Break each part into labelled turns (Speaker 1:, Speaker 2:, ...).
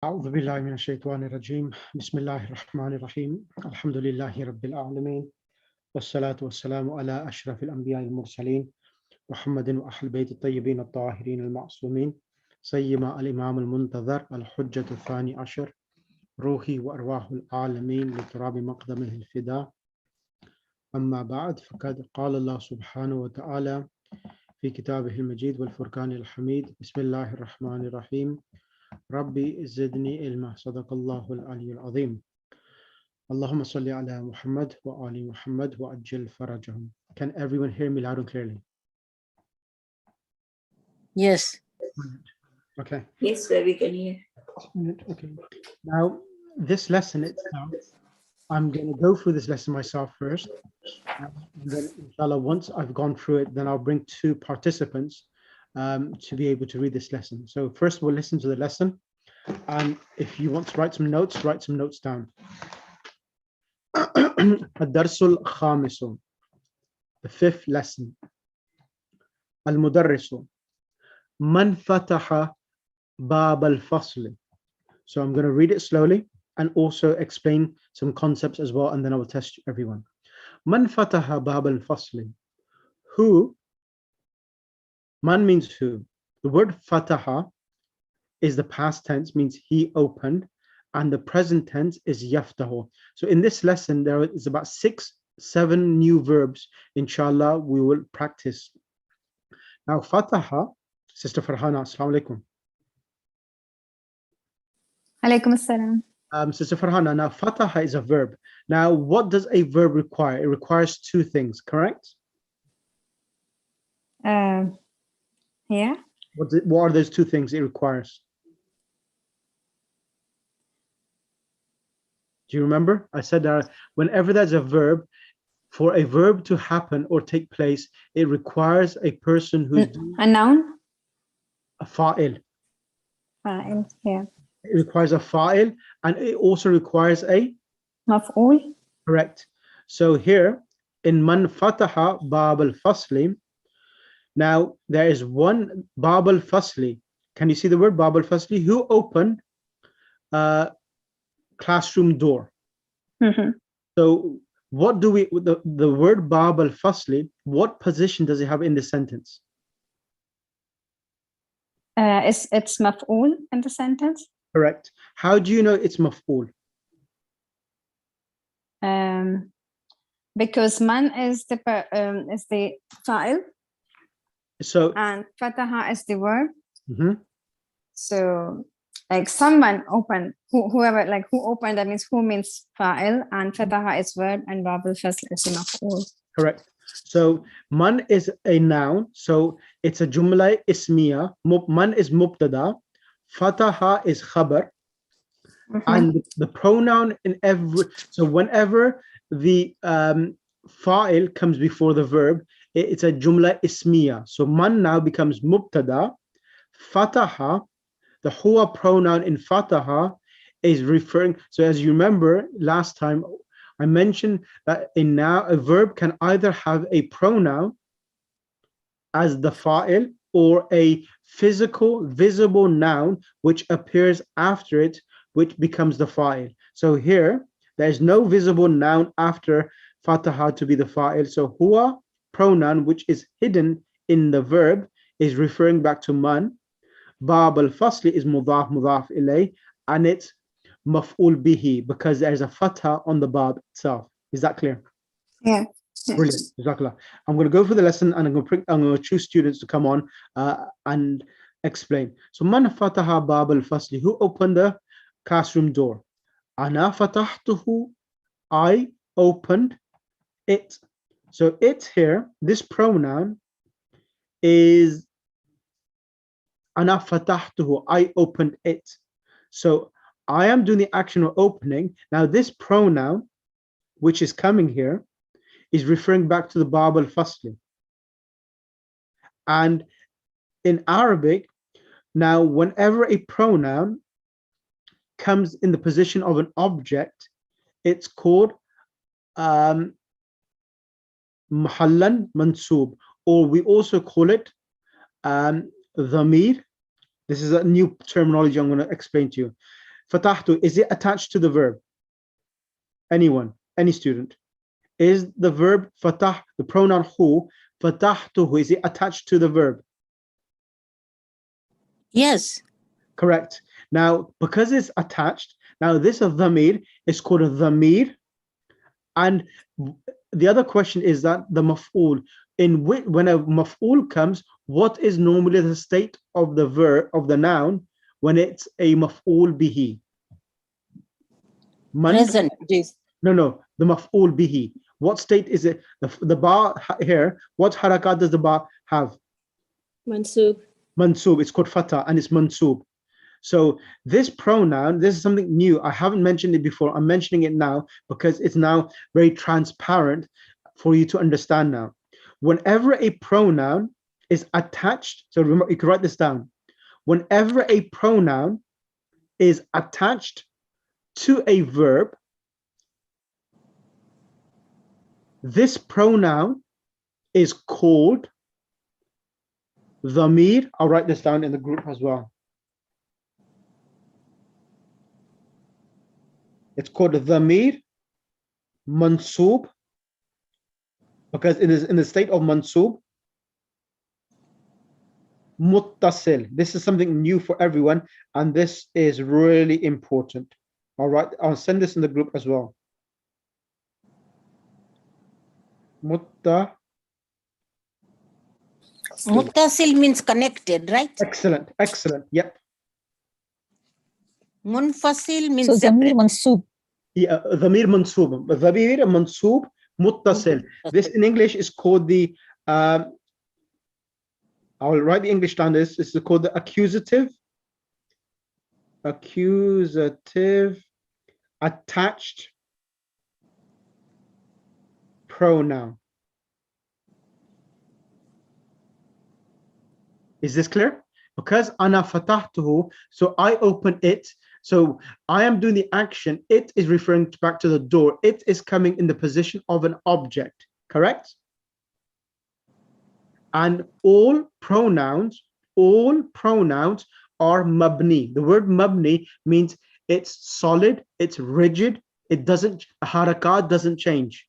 Speaker 1: أعوذ بالله من الشيطان الرجيم بسم الله الرحمن الرحيم الحمد لله رب العالمين والصلاة والسلام على أشرف الأنبياء المرسلين محمد وأهل بيت الطيبين الطاهرين المعصومين سيما الإمام المنتظر الحجة الثاني عشر روحي وأرواح العالمين لتراب مقدمه الفداء أما بعد فقد قال الله سبحانه وتعالى في كتابه المجيد والفرقان الحميد بسم الله الرحمن الرحيم ربي زدني علما صدق الله العلي العظيم اللهم صل على محمد وآل محمد وعجل فرجهم. Can everyone hear me loud and clearly?
Speaker 2: Yes.
Speaker 1: Okay.
Speaker 3: Yes, sir, we can hear.
Speaker 1: Okay. Now, this lesson itself, I'm going to go through this lesson myself first. And then, inshallah, once I've gone through it, then I'll bring two participants to be able to read this lesson. So first we'll listen to the lesson. And if you want to write some notes down. الدرس الخامس, the fifth lesson. المدرس من فتح باب الفصل. So I'm going to read it slowly and also explain some concepts as well, and then I will test everyone. من فتح باب الفصل. Who? Man means who. The word fataha is the past tense, means he opened, and the present tense is yaftahu. So in this lesson, there is about 6-7 new verbs, inshallah, we will practice. Now, fataha, Sister Farhana, assalamu alaikum.
Speaker 4: Alaikum assalam.
Speaker 1: Sister Farhana, now fataha is a verb. Now, what does a verb require? It requires two things, correct?
Speaker 4: Yeah.
Speaker 1: What are those two things it requires? Do you remember? I said that whenever there's a verb, for a verb to happen or take place, it requires a person who's
Speaker 4: A noun?
Speaker 1: a fa'il.
Speaker 4: Fa'il, yeah.
Speaker 1: It requires a fa'il, and it also requires a
Speaker 4: Maf'ul?
Speaker 1: correct. So here in man fataha bab al-fasli, now there is one bab al-fasli. Can you see the word bab al-fasli? Who opened classroom door?
Speaker 4: Mm-hmm.
Speaker 1: So what do we, the word bab al-fasli, what position does it have in the sentence?
Speaker 4: It's maf'ul in the sentence.
Speaker 1: Correct. How do you know it's maf'ul?
Speaker 4: Because man is the fa'il.
Speaker 1: So
Speaker 4: And fataha is the verb.
Speaker 1: mm-hmm.
Speaker 4: So like someone opened, whoever, like who opened, that means who means fa'il, and fataha is verb, and bab al-fasl is maf'ul.
Speaker 1: Correct. So man is a noun, so it's a jumla ismiya. Man is mubtada, fataha is khabar, and the pronoun in every, so whenever the fa'il comes before the verb, it's a jumla ismiya. So man now becomes mubtada, fataha, the huwa pronoun in fataha is referring, so as you remember last time I mentioned that in now a verb can either have a pronoun as the fa'il or a physical visible noun which appears after it, which becomes the fa'il. So here there is no visible noun after fataha to be the fa'il. So huwa pronoun which is hidden in the verb is referring back to man. Bab al-fasli is mudaf ilay, and it's maf'ul bihi because there's a fatha on the bab itself. Is that clear?
Speaker 4: Yeah.
Speaker 1: Brilliant. Jazakallah. I'm going to go for the lesson, and I'm going to choose students to come on and explain. So man fataha bab al-fasli, who opened the classroom door? Ana fatahtuhu, I opened it. So it here, this pronoun is ana fatahtuhu, I opened it. So I am doing the action of opening. Now this pronoun, which is coming here, is referring back to the bab al-fasli. And in Arabic, now whenever a pronoun comes in the position of an object, it's called mahallan mansub, or we also call it dhamir. This is a new terminology I'm going to explain to you. Fatahtu, is it attached to the verb? Anyone, any student? Is the verb fatah, the pronoun hu, fatahtuhu, is it attached to the verb?
Speaker 2: Yes.
Speaker 1: Correct. Now, because it's attached, now this dhamir is called a dhamir. And the other question is that the maf'ul, in which, when a maf'ul comes, what is normally the state of the verb, of the noun, when it's a maf'ul bihi?
Speaker 2: Present.
Speaker 1: No, the maf'ul bihi. What state is it? The ba here, what harakat does the ba have?
Speaker 3: Mansub.
Speaker 1: Mansub. It's called fatah and it's mansub. So this pronoun, this is something new. I haven't mentioned it before. I'm mentioning it now because it's now very transparent for you to understand now. Whenever a pronoun is attached, so remember, you can write this down. Whenever a pronoun is attached to a verb, this pronoun is called dhamir. I'll write this down in the group as well. It's called dhamir mansub, because it is in the state of mansub. Muttasil. This is something new for everyone, and this is really important. All right, I'll send this in the group as well.
Speaker 2: Muttasil means connected, right?
Speaker 1: Excellent, excellent. Yep.
Speaker 2: Munfasil means
Speaker 3: So
Speaker 2: separate.
Speaker 3: Zamir Mansub.
Speaker 1: Yeah, dhamir mansub. Dhamir mansub muttasil. This in English is called the I'll write the English down. This is called the accusative attached pronoun. Is this clear? Because ana fatahtuhu, so I open it. So I am doing the action. It is referring back to the door. It is coming in the position of an object, correct? And all pronouns are mabni. The word mabni means it's solid, it's rigid, it doesn't, harakat doesn't change.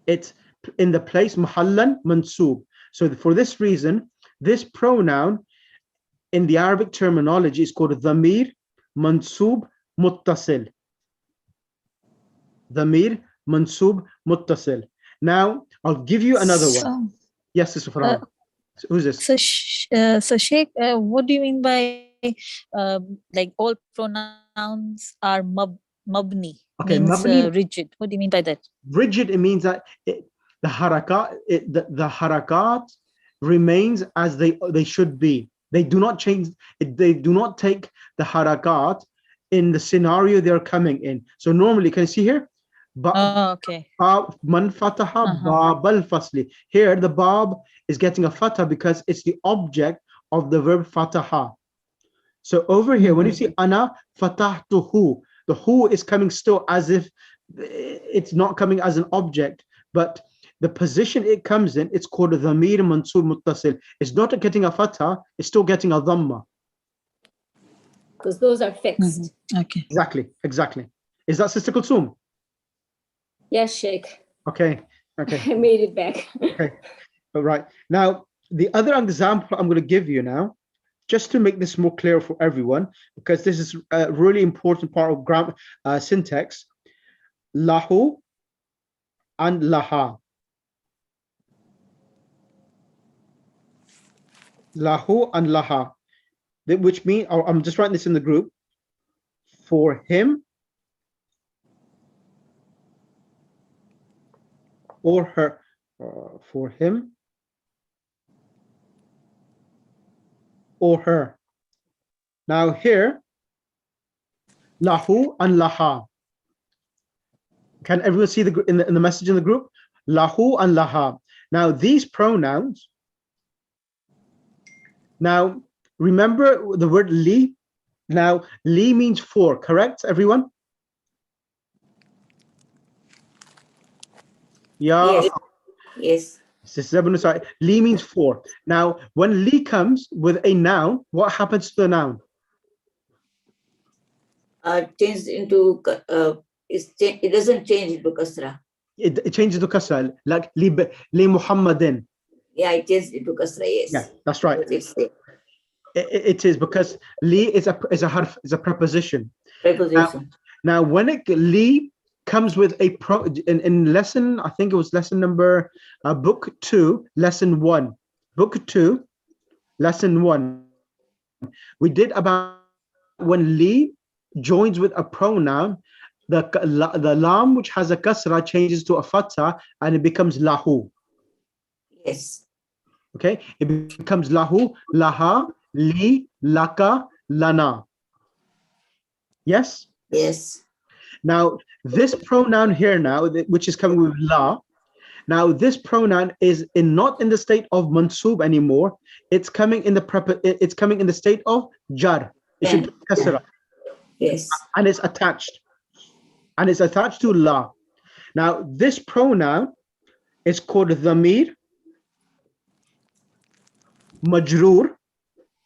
Speaker 1: It's in the place mahallan mansub. So for this reason, this pronoun in the Arabic terminology is called dhamir mansub muttasil. Dhamir mansub muttasil. Now I'll give you another one. Yes, Sister Farhan. Who's this?
Speaker 3: So Sheikh, what do you mean by like all pronouns are mabni?
Speaker 1: Okay,
Speaker 3: means
Speaker 1: mabni,
Speaker 3: rigid. What do you mean by that?
Speaker 1: rigid, it means that the harakat remains as they should be. They do not change. They do not take the harakat in the scenario they're coming in. So normally, can you see here?
Speaker 3: Okay.
Speaker 1: Man fataha bab al fasli. Here the bab is getting a fatah because it's the object of the verb fataha. So over here, when you see ana fatahtuhu, the hu is coming still as if it's not coming as an object, but the position it comes in, it's called a dhamir mansub muttasil. It's not getting a fatah, it's still getting a dhamma.
Speaker 3: Because those are fixed. Okay.
Speaker 1: Exactly. Is that Sister Kulsum?
Speaker 3: Yes, Sheikh.
Speaker 1: Okay.
Speaker 3: I made it back.
Speaker 1: Okay. All right. Now, the other example I'm going to give you now, just to make this more clear for everyone, because this is a really important part of grammar syntax. Lahu and laha. Lahu and laha. Which means, I'm just writing this in the group. For him or her. For him or her. Now here, lahu and laha. Can everyone see in the message in the group? Lahu and laha. Now these pronouns. Now remember the word li. Now li means for, correct, everyone? Yeah.
Speaker 2: Yes.
Speaker 1: Li means for. Now, when li comes with a noun, what happens to the noun?
Speaker 2: changed into it doesn't change into kasra.
Speaker 1: It changes to kasra, like li Muhammadin.
Speaker 2: Yeah, it changed into kasra. Yes.
Speaker 1: Yeah, that's right.
Speaker 2: It's
Speaker 1: It is because li is a harf, is a preposition.
Speaker 2: preposition.
Speaker 1: Now when li comes with a in lesson, I think it was lesson number book 2, lesson 1, book 2, lesson 1, we did about when li joins with a pronoun, the lam which has a kasra changes to a fatha and it becomes lahu.
Speaker 2: Yes.
Speaker 1: Okay, it becomes lahu, laha, li, laka, lana. Yes.
Speaker 2: Yes.
Speaker 1: Now this pronoun here now, which is coming with la, now this pronoun is not in the state of mansub anymore. It's coming in the state of jar. It should be kasra.
Speaker 2: Yes.
Speaker 1: And it's attached. And it's attached to la. Now this pronoun is called dhamir majroor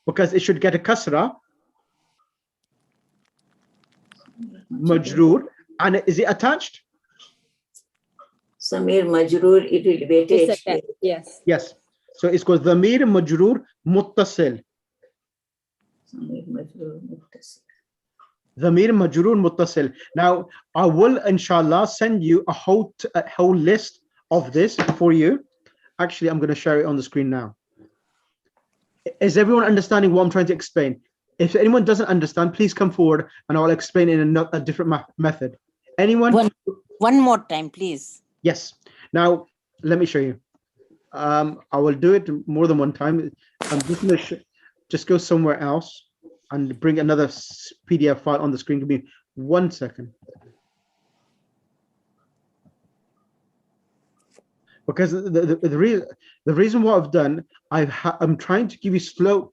Speaker 1: because it should get a kasra. Majroor. And is it attached?
Speaker 2: Samir Majroor, it will be attached.
Speaker 4: Yes.
Speaker 1: Yes. So it's called dhamir majroor muttasil.
Speaker 2: Samir Majroor Muttasil.
Speaker 1: Dhamir majroor muttasil. Now I will inshallah send you a whole list of this for you. Actually, I'm going to share it on the screen now. Is everyone understanding what I'm trying to explain? If anyone doesn't understand, please come forward and I'll explain it in a different method. Anyone?
Speaker 2: One more time, please.
Speaker 1: Yes. Now let me show you. I will do it more than one time. I'm just going to just go somewhere else and bring another PDF file on the screen. Give me 1 second. Because the reason what I've done, I'm trying to give you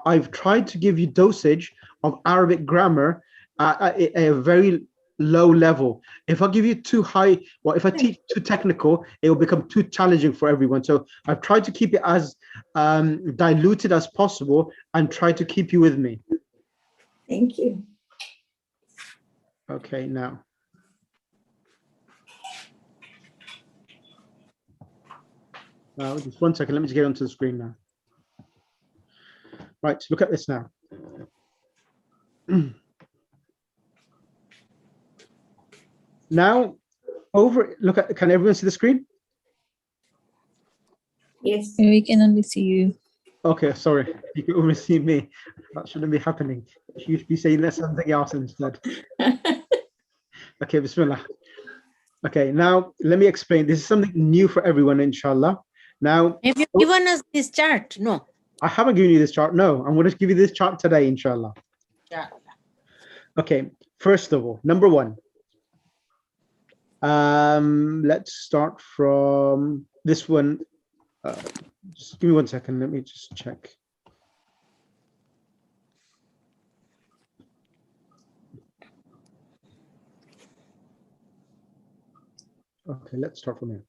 Speaker 1: I've tried to give you dosage of Arabic grammar at a very low level. If I give you too high, well, if I teach too technical, it will become too challenging for everyone. So I've tried to keep it as diluted as possible and try to keep you with me.
Speaker 2: Thank you.
Speaker 1: Okay, now. Now, just 1 second. Let me just get onto the screen now. Right, look at this now. Now, can everyone see the screen?
Speaker 2: Yes.
Speaker 3: We can only see you.
Speaker 1: Okay, sorry. You can only see me. That shouldn't be happening. You should be saying something else instead. Okay, bismillah. Okay, now let me explain. This is something new for everyone, inshallah. Now,
Speaker 2: Have you given us this chart? No.
Speaker 1: I haven't given you this chart. No, I'm going to give you this chart today, inshallah.
Speaker 2: Yeah.
Speaker 1: Okay, first of all, number 1. Let's start from this one. Just give me 1 second. Let me just check. Okay, let's start from here.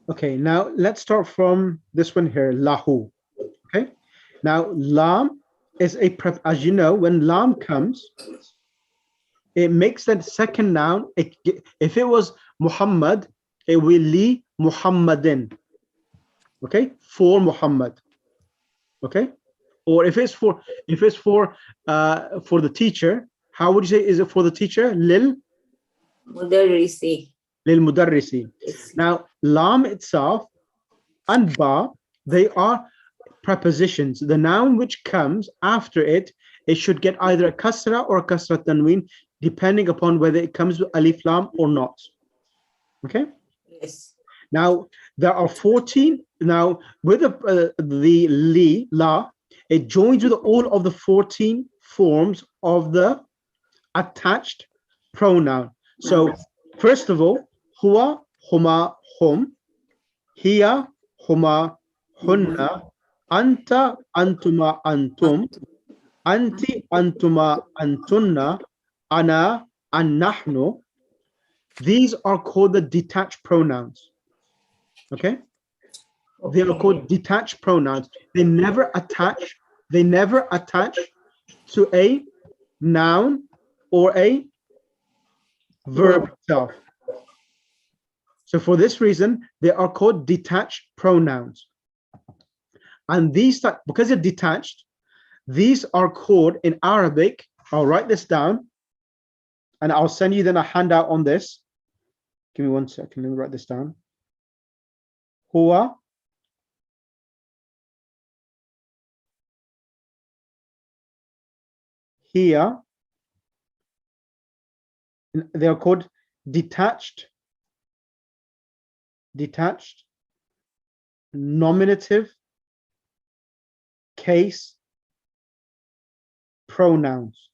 Speaker 1: Okay, now let's start from this one here, lahu. Okay, now lam is a prep. As you know, when lam comes, it makes that second noun. If it was Muhammad, it will li Muhammadin. Okay, for Muhammad. Okay, or if it's for the teacher, how would you say? Is it for the teacher? Lil
Speaker 2: Mudarrisi.
Speaker 1: Lil Mudarrisi. Now, lam itself and ba, they are prepositions. The noun which comes after it, it should get either a kasra or a kasra tanween, depending upon whether it comes with alif lam or not. Okay.
Speaker 2: Yes.
Speaker 1: Now there are 14. Now with the li la, it joins with all of the 14 forms of the attached pronoun. So first of all, huwa, huma, hum, hiya, huma, hunna, anta, antuma, antum, anti, antuma, antunna, ana, and nahnu. These are called the detached pronouns. Okay? They are called detached pronouns. They never attach they never attach to a noun or a verb itself. So for this reason, they are called detached pronouns. And these, because they're detached, these are called in Arabic, I'll write this down and I'll send you then a handout on this. Give me 1 second, let me write this down. Huwa here, they are called detached nominative case pronouns.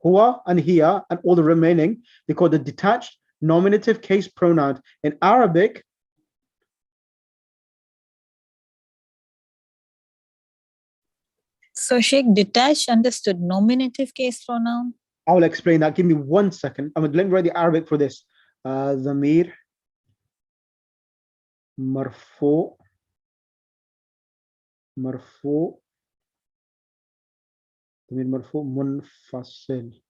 Speaker 1: Huwa and here and all the remaining, they call the detached nominative case pronouns. In Arabic,
Speaker 3: So Sheikh, detached understood, nominative case pronoun.
Speaker 1: I will explain that. Give me 1 second. I'm going to write the Arabic for this. Zamir marfu ضمير مرفوع منفصل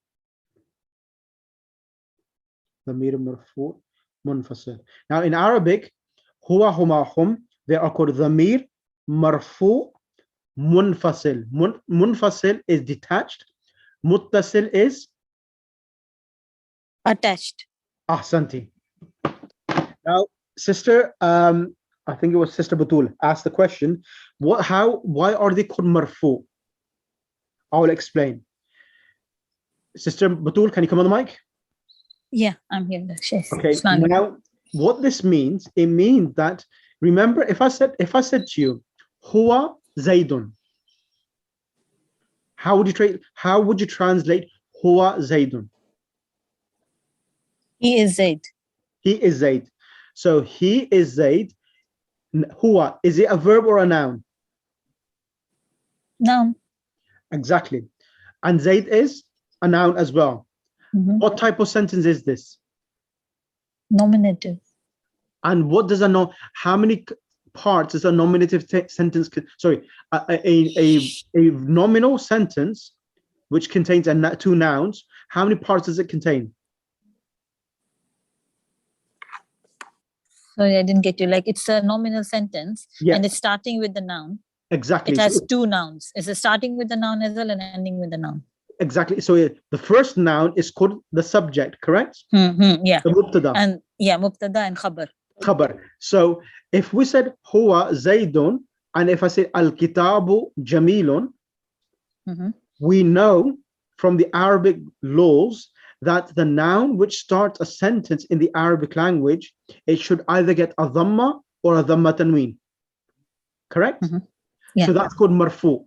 Speaker 1: ضمير مرفوع منفصل. Now in Arabic, huwa, huma, hum, they are called ضمير مرفوع منفصل. Munfasil is detached. Muttasil is
Speaker 3: Attached.
Speaker 1: ahsanti. Now, sister, I think it was Sister Batul asked the question, why are they called marfu? I will explain. Sister Batul, can you come on the mic?
Speaker 3: Yeah, I'm here, Sheikh.
Speaker 1: Okay.
Speaker 3: Assalamu alaikum.
Speaker 1: Now, what this means, it means that, remember, if I said to you, huwa zaidun, how would you translate huwa zaidun?
Speaker 3: He is Zaid.
Speaker 1: He is Zaid. So he is Zaid. Huwa, is it a verb or a noun?
Speaker 3: Noun.
Speaker 1: Exactly. And Zaid is a noun as well. What type of sentence is this?
Speaker 3: Nominative.
Speaker 1: And what does how many parts is a nominative sentence? Sorry, a nominal sentence which contains two nouns. How many parts does it contain?
Speaker 3: Sorry, I didn't get you. Like, it's a nominal sentence,
Speaker 1: Yes.
Speaker 3: and it's starting with the noun.
Speaker 1: Exactly.
Speaker 3: It has
Speaker 1: So,
Speaker 3: two nouns. It's starting with the noun as well and ending with the noun.
Speaker 1: exactly. So the first noun is called the subject, correct?
Speaker 3: Yeah.
Speaker 1: The mubtada.
Speaker 3: And yeah, mubtada and khabar.
Speaker 1: Khabar. So if we said huwa zaidun, and if I say al-kitabu jamilun, we know from the Arabic laws that the noun which starts a sentence in the Arabic language, it should either get a dhamma or a dhamma tanween. Correct?
Speaker 3: Yeah.
Speaker 1: So that's called marfu.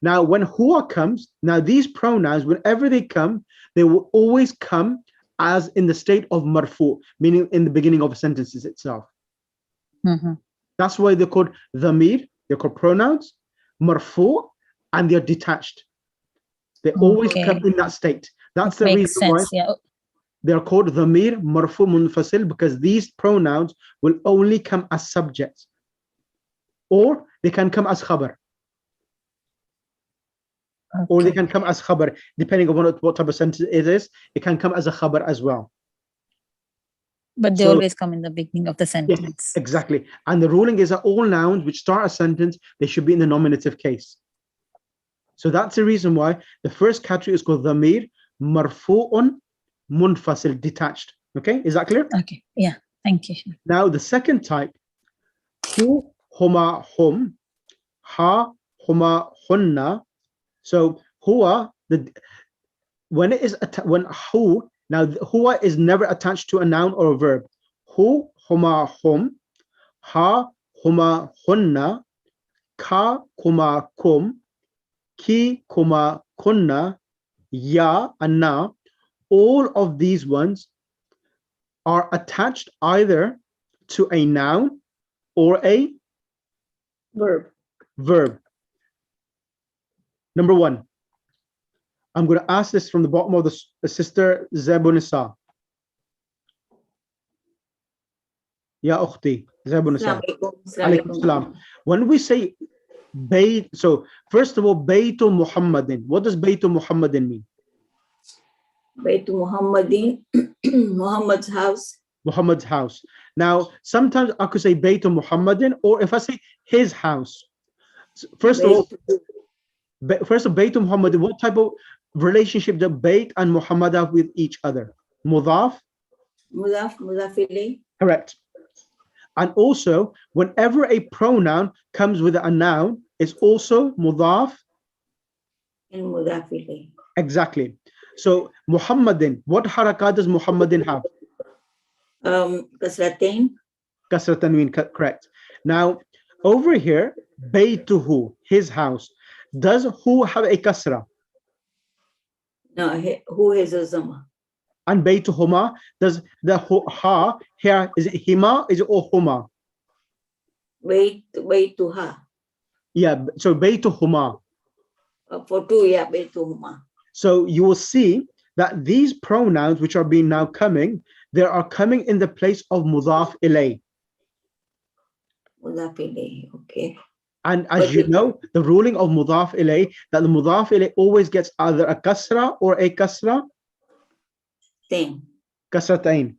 Speaker 1: Now, when huwa comes, now these pronouns, whenever they come, they will always come as in the state of marfu, meaning in the beginning of sentences itself. That's why they're called dhamir, they're called pronouns, marfu, and they're detached. They always come in that state. That's the reason why they're called dhamir marfu munfasil, because these pronouns will only come as subjects, or they can come as khabar. Or they can come as khabar, depending on what type of sentence it is. It can come as a khabar as well.
Speaker 3: But they always come in the beginning of the sentence.
Speaker 1: Yes, exactly. And the ruling is that all nouns which start a sentence, they should be in the nominative case. So that's the reason why the first category is called dhamir marfu'un munfasil, detached. Okay, is that clear?
Speaker 3: Okay, yeah, thank you.
Speaker 1: Now the second type, hu, huma, hum, ha, huma, hunna. So huwa, when it is when hu, now huwa is never attached to a noun or a verb. Hu, huma, hum, ha, huma, hunna, ka, kuma, kum, ki, kuma, kunna, ya, and na. All of these ones are attached either to a noun or a verb. Number one, I'm going to ask this from the bottom of the sister Zebunisa. Ya ukhti. Zabun Nisa.
Speaker 2: Assalamualaikum.
Speaker 1: Alaikum salam. When we say Bayt, so first of all, Baytu Muhammadin. What does Baytu Muhammadin mean?
Speaker 2: Baytu Muhammadin, Muhammad's house.
Speaker 1: Muhammad's house. Now, sometimes I could say Baytu Muhammadin, or if I say his house. First of all, Baytu Muhammadin, what type of relationship do Bayt and Muhammad have with each other? Mudaf?
Speaker 2: Mudaf, Mudafili.
Speaker 1: Correct. And also, whenever a pronoun comes with a noun, it's also mudaf.
Speaker 2: And Mudafili.
Speaker 1: Exactly. So Muhammadin, what harakat does Muhammadin have?
Speaker 2: Kasratain.
Speaker 1: Kasra tanween, correct. Now, over here, Baytuhu, his house. Does who have a kasra?
Speaker 2: No, who has a Zama?
Speaker 1: And Baytuhuma, does the ha here, is it hima, is it or huma?
Speaker 2: Baytu ha.
Speaker 1: Yeah, so Baytuhuma.
Speaker 2: For two, yeah, Baytu huma.
Speaker 1: So you will see that these pronouns which are being now coming, they are coming in the place of mudaf ilay.
Speaker 2: Mudafili, okay.
Speaker 1: And as you know, the ruling of mudaf ilay, that the mudaf ilay always gets either a kasra or a kasra.
Speaker 2: Thing.
Speaker 1: Kasratain.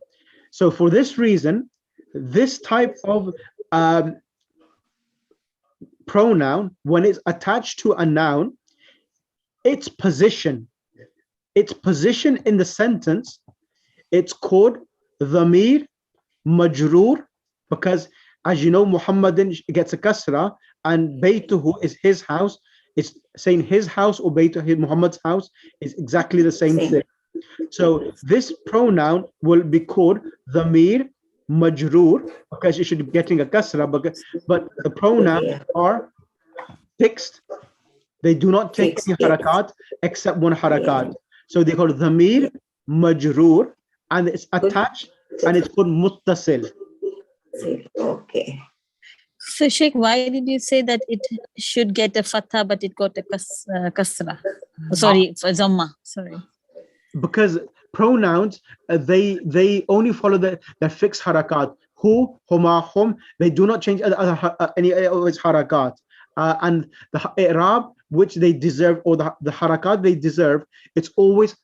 Speaker 1: So for this reason, this type of pronoun, when it's attached to a noun, its position in the sentence, it's called dhamir majroor, because as you know, Muhammadin gets a kasra and Baytuhu is his house. It's saying his house or Baytuhu, Muhammad's house, is exactly the same thing. So this pronoun will be called dhamir majroor, because you should be getting a kasra, but the pronouns are fixed. They do not take any harakat except one harakat. So they call dhamir majroor, and it's attached, and it's called muttasil.
Speaker 2: Okay.
Speaker 3: So Sheikh, why did you say that it should get a fatha but it got a kasra? Sorry, for zamma. Sorry.
Speaker 1: Because pronouns, they only follow the fixed harakat. Hu, huma, hum. They do not change any always harakat. And the i'rab which they deserve, or the harakat they deserve, it's always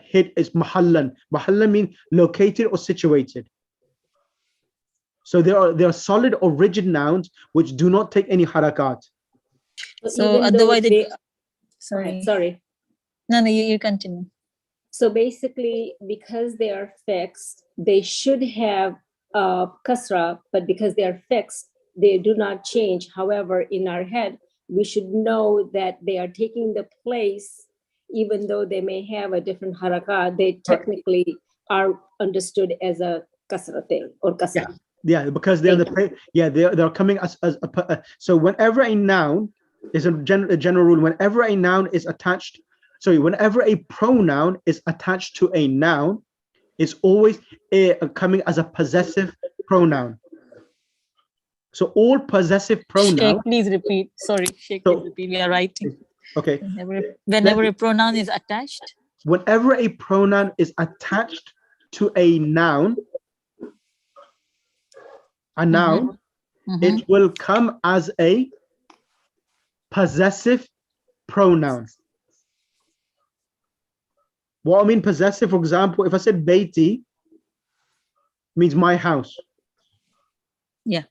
Speaker 1: hit is mahallan. Mahallan means located or situated. So there are solid or rigid nouns which do not take any harakat.
Speaker 3: So otherwise, sorry. No, you continue.
Speaker 5: So basically, because they are fixed, they should have kasra, but because they are fixed, they do not change. However, in our head, we should know that they are taking the place, even though they may have a different harakat, they technically are understood as a kasra thing or kasra.
Speaker 1: Yeah, because they're they're coming as a, so whenever a noun is a general rule, whenever a noun is attached, whenever a pronoun is attached to a noun, it's always coming as a possessive pronoun. So all possessive pronouns.
Speaker 3: Sheikh, please repeat. Sorry, Sheikh, please repeat. We are writing.
Speaker 1: Okay.
Speaker 3: Whenever a pronoun is attached.
Speaker 1: Whenever a pronoun is attached to a noun, it will come as a possessive pronoun. What I mean possessive, for example, if I said Baiti, means my house.
Speaker 3: Yeah.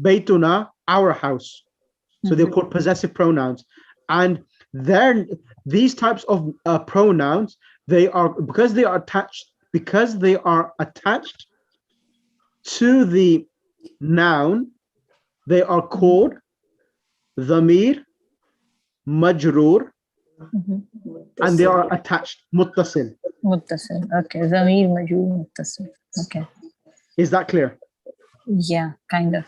Speaker 1: Baytuna, our house. So they're called possessive pronouns. And then these types of pronouns, because they are attached to the noun, they are called dhamir majroor, and they are attached muttasil.
Speaker 3: Muttasil. Okay. Dhamir majroor muttasil. Okay.
Speaker 1: Is that clear?
Speaker 3: Yeah, kind of.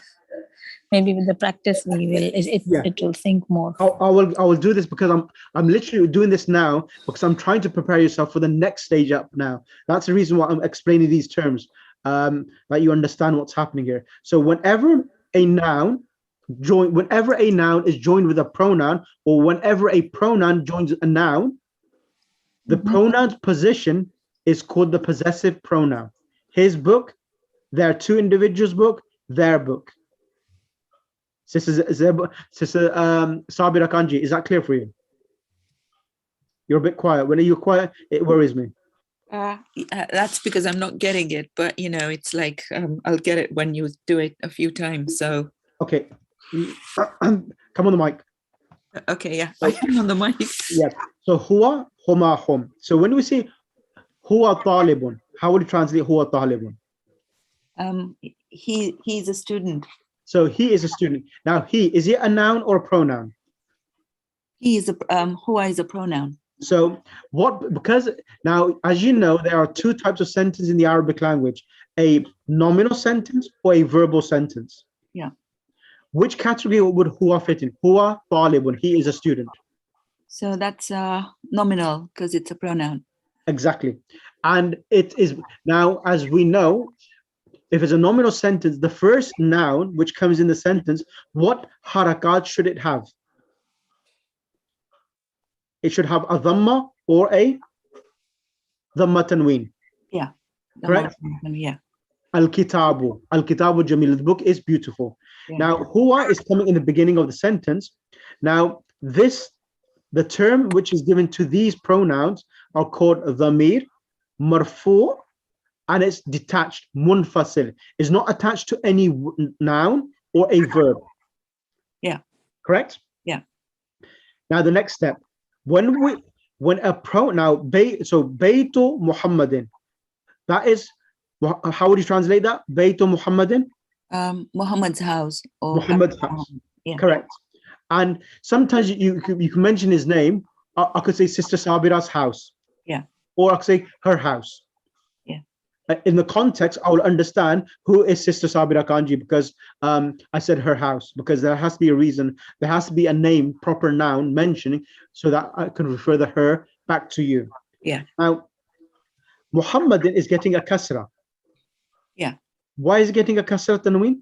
Speaker 3: Maybe with the practice we will it will think more.
Speaker 1: I will do this because I'm literally doing this now because I'm trying to prepare yourself for the next stage up now. That's the reason why I'm explaining these terms, that you understand what's happening here. So whenever a noun is joined with a pronoun, or whenever a pronoun joins a noun, the pronoun's position is called the possessive pronoun. His book, They're two individuals' book, their book. Sister Sabira Kanji, is that clear for you? You're a bit quiet. When you're quiet, it worries me.
Speaker 6: That's because I'm not getting it, but you know, it's like I'll get it when you do it a few times. So
Speaker 1: Okay. Come on the mic.
Speaker 6: okay, yeah, I'm on the mic.
Speaker 1: Yes. So huwa, huma, hum. So when we say huwa talibun, how would you translate huwa talibun?
Speaker 6: He's a student.
Speaker 1: So he is a student. Now he, is he a noun or a pronoun?
Speaker 6: He is a huwa is a pronoun.
Speaker 1: So what, because now, as you know, there are two types of sentence in the Arabic language, a nominal sentence or a verbal sentence.
Speaker 6: Yeah.
Speaker 1: Which category would huwa fit in? Huwa talibun, he is a student.
Speaker 6: So that's nominal because it's a pronoun.
Speaker 1: Exactly. And it is, now, as we know, if it's a nominal sentence, the first noun which comes in the sentence, what harakat should it have? It should have a dhamma or a dhamma tanween.
Speaker 6: Yeah.
Speaker 1: Correct?
Speaker 6: Yeah.
Speaker 1: Al-kitabu. Al-kitabu jamil. The book is beautiful.
Speaker 6: Yeah.
Speaker 1: Now, huwa is coming in the beginning of the sentence. Now, the term which is given to these pronouns are called dhamir, marfu, and it's detached, munfasil. It's not attached to any noun or a verb.
Speaker 6: Yeah.
Speaker 1: Correct?
Speaker 6: Yeah.
Speaker 1: Now, the next step. When a pronoun, so Baytu Muhammadin, that is, how would you translate that? Baytu Muhammadin?
Speaker 6: Muhammad's house. Or
Speaker 1: Muhammad's house.
Speaker 6: Yeah.
Speaker 1: Correct. And sometimes you can mention his name. I could say Sister Sabira's house.
Speaker 6: Yeah.
Speaker 1: Or I could say her house.
Speaker 6: Yeah.
Speaker 1: In the context, I will understand who is Sister Sabira Kanji, because I said her house, because there has to be a reason. There has to be a name, proper noun mentioning, so that I can refer the her back to you.
Speaker 6: Yeah.
Speaker 1: Now, Muhammadin is getting a kasra.
Speaker 6: Yeah.
Speaker 1: Why is it getting a kasra tanween?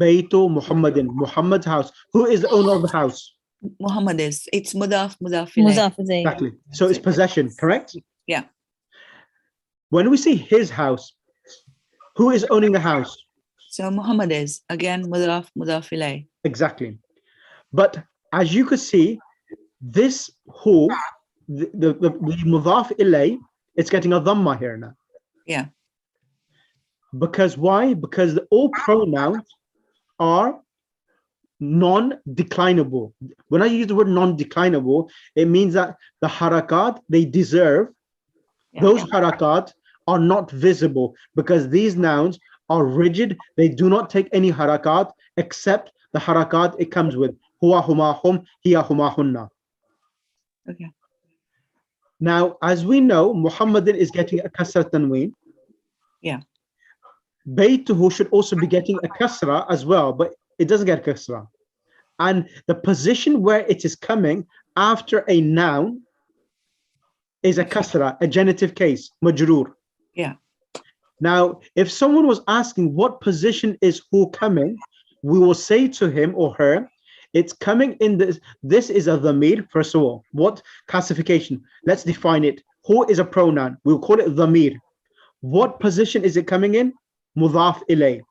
Speaker 1: Baytu Muhammadin, Muhammad's house. Who is the owner of the house?
Speaker 6: Muhammad is. It's mudaf ilayh.
Speaker 3: Mudaf ilayh.
Speaker 1: Exactly. So it's possession, correct?
Speaker 6: Yeah.
Speaker 1: When we say his house, who is owning the house?
Speaker 6: So Muhammad is again mudaf ilayh.
Speaker 1: Exactly. But as you could see, this who, the mudaf ilay, it's getting a dhamma here now.
Speaker 6: Yeah.
Speaker 1: Because why? Because all pronouns are non-declinable. When I use the word non-declinable, it means that the harakat they deserve, those harakat are not visible, because these nouns are rigid. They do not take any harakat except the harakat it comes with. Huwa, huma, hum, hiya, huma, hunna.
Speaker 6: Okay.
Speaker 1: Now, as we know, Muhammadin is getting a kasra tanween.
Speaker 6: Yeah.
Speaker 1: Baytuhu should also be getting a kasra as well, but it doesn't get kasra. And the position where it is coming after a noun is a kasra, a genitive case, majroor.
Speaker 6: Yeah.
Speaker 1: Now, if someone was asking what position is who coming, we will say to him or her, it's coming in this is a dhamir. First of all, what classification? Let's define it. Who is a pronoun? We'll call it dhamir. What position is it coming in? Mudaf ilay.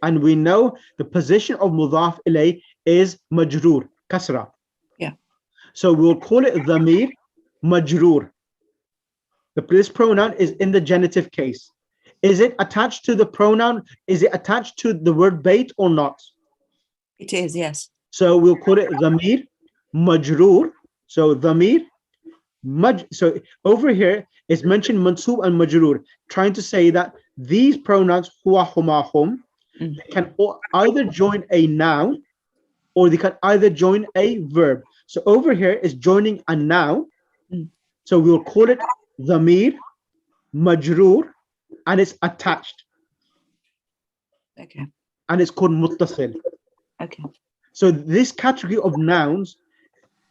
Speaker 1: And we know the position of mudaf ilay is majroor, kasra.
Speaker 6: Yeah.
Speaker 1: So we'll call it dhamir majroor. This pronoun is in the genitive case. Is it attached to the pronoun? Is it attached to the word bait or not?
Speaker 6: It is, yes.
Speaker 1: So we'll call it dhamir majroor. So dhamir so over here is mentioned mansub and majroor, trying to say that these pronouns huwa, huma, hum, they can either join a noun or they can either join a verb. So over here is joining a noun. So we'll call it dhamir majroor, and it's attached.
Speaker 6: Okay.
Speaker 1: And it's called muttasil.
Speaker 6: Okay.
Speaker 1: So this category of nouns,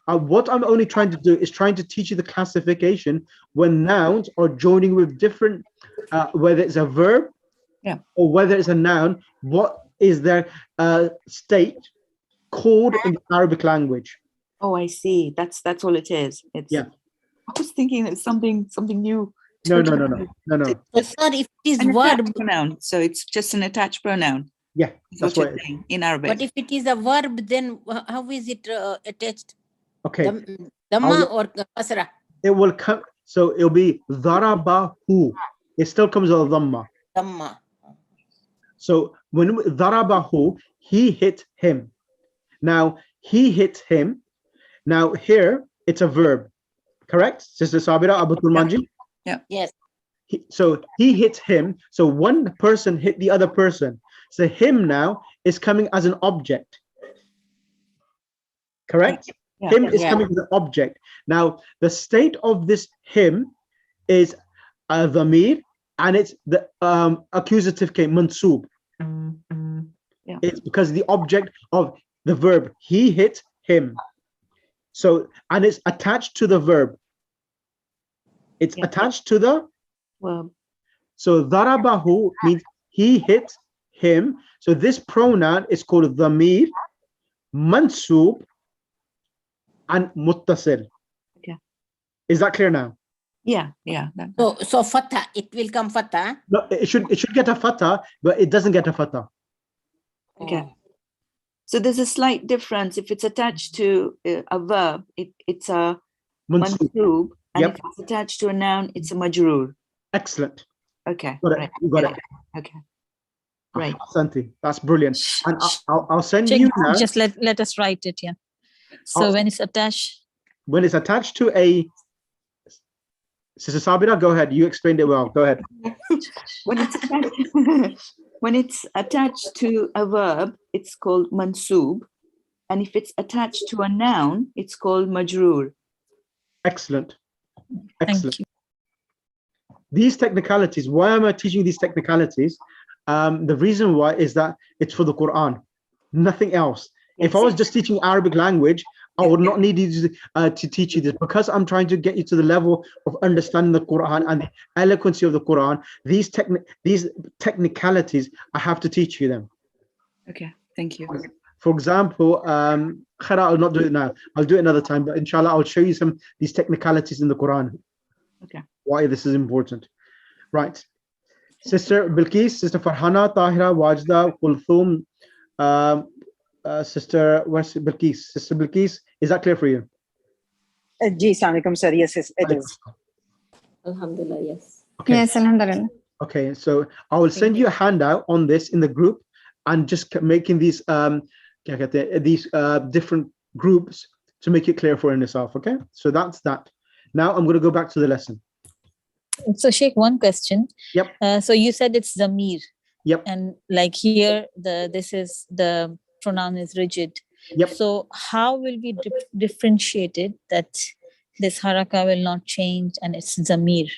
Speaker 1: what I'm only trying to do is trying to teach you the classification when nouns are joining with different, whether it's a verb,
Speaker 6: yeah,
Speaker 1: or whether it's a noun, what is their state called in the Arabic language.
Speaker 6: Oh, I see. That's all it is. It's,
Speaker 1: yeah.
Speaker 6: I was thinking it's something new.
Speaker 1: No, no, no, no, no, no.
Speaker 7: So, sir, if it is
Speaker 6: An
Speaker 7: verb,
Speaker 6: attached pronoun. So it's just an attached pronoun.
Speaker 1: Yeah,
Speaker 6: Is
Speaker 1: that's
Speaker 6: what you're
Speaker 1: what.
Speaker 6: saying in Arabic.
Speaker 7: but if it is a verb, then how is it attached?
Speaker 1: Okay,
Speaker 7: Dhamma or kasra?
Speaker 1: it will come. So it'll be darabahu. It still comes with a dhamma.
Speaker 7: Dhamma.
Speaker 1: So when darabahu, he hit him. Now he hit him. Now here it's a verb, correct? Sister Sabira Abatul Manji.
Speaker 7: Yes.
Speaker 1: So he hit him. So one person hit the other person. So him now is coming as an object. Correct?
Speaker 6: Yeah.
Speaker 1: Him is
Speaker 7: Yeah.
Speaker 1: coming as an object. Now the state of this him is a dhamir, and it's the accusative case mansub.
Speaker 6: Yeah.
Speaker 1: It's because the object of the verb he hit him. So and it's attached to the verb. It's
Speaker 6: Yeah.
Speaker 1: attached to the.
Speaker 6: Well,
Speaker 1: So darabahu means he hit him. So this pronoun is called dhamir, mansub, and muttasil.
Speaker 6: Okay.
Speaker 1: Is that clear now?
Speaker 6: yeah.
Speaker 7: So fatha, it will come fatha.
Speaker 1: No, it should get a fatha, but it doesn't get a fatha.
Speaker 6: Okay. So there's a slight difference. If it's attached to a verb, it's a
Speaker 1: Mansub.
Speaker 6: mansub, and
Speaker 1: Yep.
Speaker 6: if it's attached to a noun, it's a majroor.
Speaker 1: Excellent.
Speaker 6: Okay.
Speaker 1: Got it.
Speaker 6: Right.
Speaker 1: You got
Speaker 6: Yeah,
Speaker 1: it.
Speaker 6: Okay. Right.
Speaker 1: Santi, that's brilliant. And I'll send
Speaker 3: Check,
Speaker 1: you now.
Speaker 3: just let us write it. Yeah. So
Speaker 1: I'll-
Speaker 3: when it's attached,
Speaker 1: When it's attached to a. Sister Sabira, go ahead. You explained it well. Go ahead.
Speaker 6: When it's attached, when it's attached to a verb, it's called mansub, and if it's attached to a noun, it's called majroor.
Speaker 1: Excellent.
Speaker 3: thank
Speaker 1: Excellent.
Speaker 3: you.
Speaker 1: These technicalities, why am I teaching these technicalities? The reason why is that it's for the Quran, nothing else. If I was just teaching Arabic language, I would not need you to teach you this, because I'm trying to get you to the level of understanding the Quran and the eloquency of the Quran. These technicalities, I have to teach you them.
Speaker 6: Okay. Thank you.
Speaker 1: For example, Khara, I'll not do it now. I'll do it another time, but inshallah, I'll show you these technicalities in the Quran.
Speaker 6: Okay.
Speaker 1: Why this is important. Right. Sister Bilqis, Sister Farhana, Tahira, Wajda, Kulthum, Sister, where's Bilqis? Sister Bilqis, is that clear for you?
Speaker 8: Ji, Assalamualaikum, sir. Yes, it is.
Speaker 2: Alhamdulillah, yes.
Speaker 1: Okay.
Speaker 4: Yes, alhamdulillah.
Speaker 1: Okay, so I will send you a handout on this in the group, and just making these different groups to make it clear for yourself. Okay, so that's that. Now I'm going to go back to the lesson.
Speaker 3: So Sheikh, one question.
Speaker 1: Yep.
Speaker 3: So you said it's zamir.
Speaker 1: Yep.
Speaker 3: And like here, the pronoun is rigid.
Speaker 1: Yep.
Speaker 3: So how will we differentiate it that this haraka will not change and it's zamir?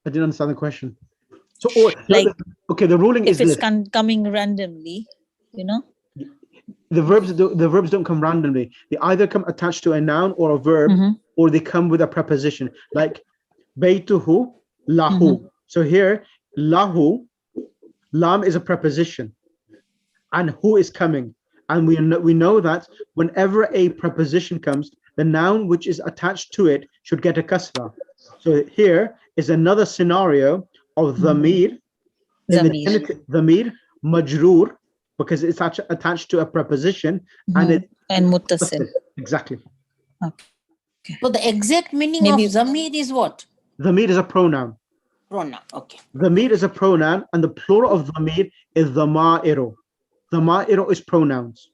Speaker 1: I didn't understand the question. So,
Speaker 3: Like,
Speaker 1: okay, the ruling
Speaker 3: if
Speaker 1: is
Speaker 3: it's
Speaker 1: this.
Speaker 3: coming randomly, you know?
Speaker 1: The verbs don't come randomly. They either come attached to a noun or a verb,
Speaker 3: Mhm.
Speaker 1: or they come with a preposition, like baytuhu, lahu. So here, lahu, lam is a preposition, and who is coming. And we know that whenever a preposition comes, the noun which is attached to it should get a kasra. So here is another scenario of dhamir, dhamir majroor, because it's attached to a preposition, and
Speaker 3: muttasil.
Speaker 1: Exactly.
Speaker 7: So the exact meaning
Speaker 3: Maybe-
Speaker 7: of zamir is what?
Speaker 1: Dhamir is a pronoun.
Speaker 7: Pronoun. Okay.
Speaker 1: Dhamir is a pronoun, and the plural of dhamir is dhama'iru. Dhama'iru is pronouns.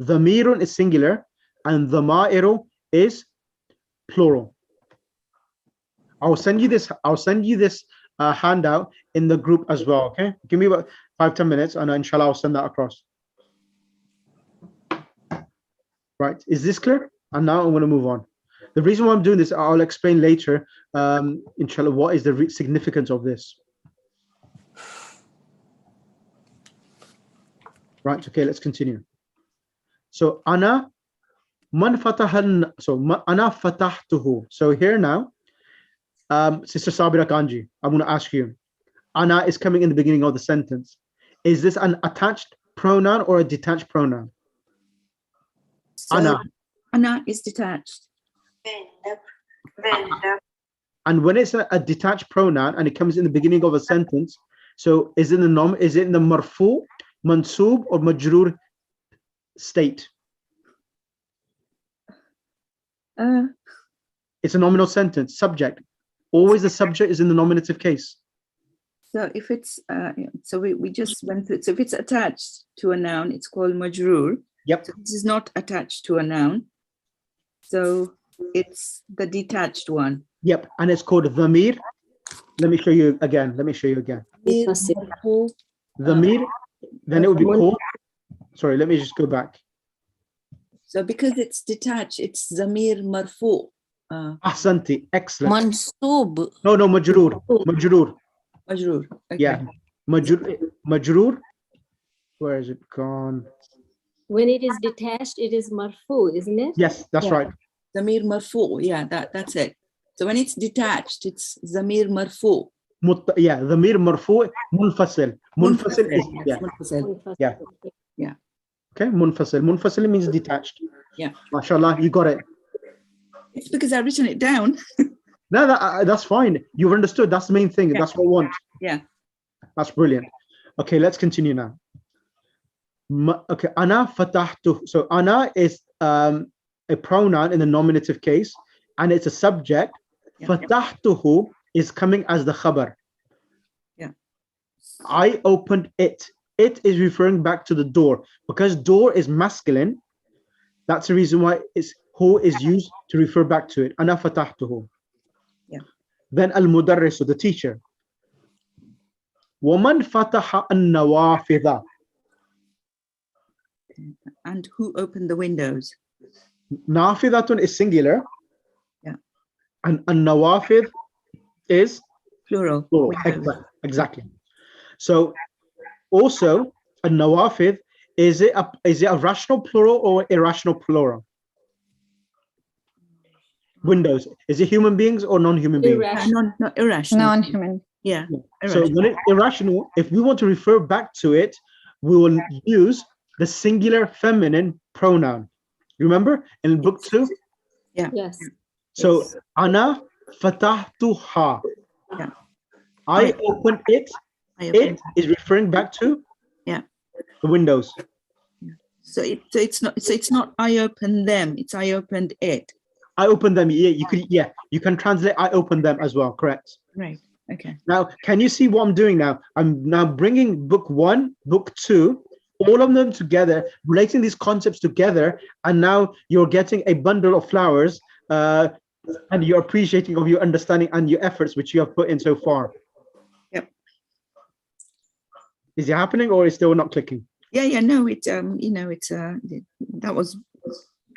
Speaker 1: Dhamirun is singular, and dhama'iru is plural. I'll send you this handout in the group as well. Okay, give me about 5-10 minutes, and inshallah I'll send that across. Right, is this clear? And now I'm going to move on. The reason why I'm doing this, I'll explain later, inshallah, what is the significance of this. Right, okay, let's continue. So ana man fatahan, so ana fatahtuhu. So here now, Sister Sabira Kanji, I'm going to ask you, ana is coming in the beginning of the sentence. Is this an attached pronoun or a detached pronoun?
Speaker 6: So,
Speaker 1: Ana.
Speaker 6: Ana is detached.
Speaker 1: And when it's a detached pronoun and it comes in the beginning of a sentence, so is it in the marfu, mansub, or majrur state? It's a nominal sentence, subject. Always the subject is in the nominative case.
Speaker 6: So if it's, so we just went through, so if it's attached to a noun, it's called majroor.
Speaker 1: Yep.
Speaker 6: So this is not attached to a noun. So it's the detached one.
Speaker 1: Yep. And it's called dhamir. Let me show you again.
Speaker 5: Munfasil.
Speaker 1: Dhamir, then it would be called, sorry, let me just go back.
Speaker 6: So because it's detached, it's zamir marfu.
Speaker 1: Ahsanti, excellent.
Speaker 7: Mansub.
Speaker 1: No, majroor.
Speaker 6: Majroor. Okay.
Speaker 1: Yeah, majroor. Where is it gone?
Speaker 5: When it is detached, it is marfu, isn't it?
Speaker 1: Yes, that's
Speaker 6: Yeah.
Speaker 1: right.
Speaker 6: Zamir marfu. Yeah, that's it. So when it's detached, it's zamir marfu.
Speaker 1: Yeah, dhamir marfu, munfasil. Munfasil is,
Speaker 6: Yes,
Speaker 1: yeah.
Speaker 6: munfasil.
Speaker 1: Yeah. Okay, munfasil. Munfasil means detached.
Speaker 6: Yeah.
Speaker 1: MashaAllah, you got it.
Speaker 6: It's because I've written it down.
Speaker 1: No, that's fine. You've understood. That's the main thing.
Speaker 6: Yeah.
Speaker 1: That's what we want.
Speaker 6: Yeah.
Speaker 1: That's brilliant. Okay, let's continue now. Okay, ana fatahtu. So ana is a pronoun in the nominative case, and it's a subject.
Speaker 6: Yeah.
Speaker 1: Fatahtuhu is coming as the khabar.
Speaker 6: Yeah.
Speaker 1: I opened it. It is referring back to the door. Because door is masculine, that's the reason why hu is used to refer back to it. Ana fatahtuhu.
Speaker 6: Yeah.
Speaker 1: Then al-mudarrisu, the teacher. Waman fataha an-nawafidha.
Speaker 6: And who opened the windows?
Speaker 1: Nafidatun is singular.
Speaker 6: Yeah.
Speaker 1: And an-nawafidh is
Speaker 6: Plural.
Speaker 1: plural. Exactly. So also an-nawafidh, is it a rational plural or irrational plural? Windows. Is it human beings or non-human beings?
Speaker 5: Irrational.
Speaker 6: Not irrational.
Speaker 4: Non-human.
Speaker 6: Yeah.
Speaker 1: So
Speaker 6: Irrational.
Speaker 1: when it's irrational, if we want to refer back to it, we will use the singular feminine pronoun. Remember in book 2?
Speaker 5: Yes.
Speaker 1: So ana fatahtuha.
Speaker 6: Yeah.
Speaker 1: I opened it.
Speaker 6: I
Speaker 1: It
Speaker 6: opened.
Speaker 1: is referring back to
Speaker 6: Yeah.
Speaker 1: the windows.
Speaker 6: So it's not I opened them. It's I opened it.
Speaker 1: I opened them. Yeah, you can translate I opened them as well. Correct.
Speaker 6: Right. Okay.
Speaker 1: Now, can you see what I'm doing now? I'm now bringing book 1, book 2, all of them together, relating these concepts together, and now you're getting a bundle of flowers, and you're appreciating of your understanding and your efforts which you have put in so far.
Speaker 6: Yep.
Speaker 1: Is it happening or is still not clicking?
Speaker 6: Yeah. No, it's that was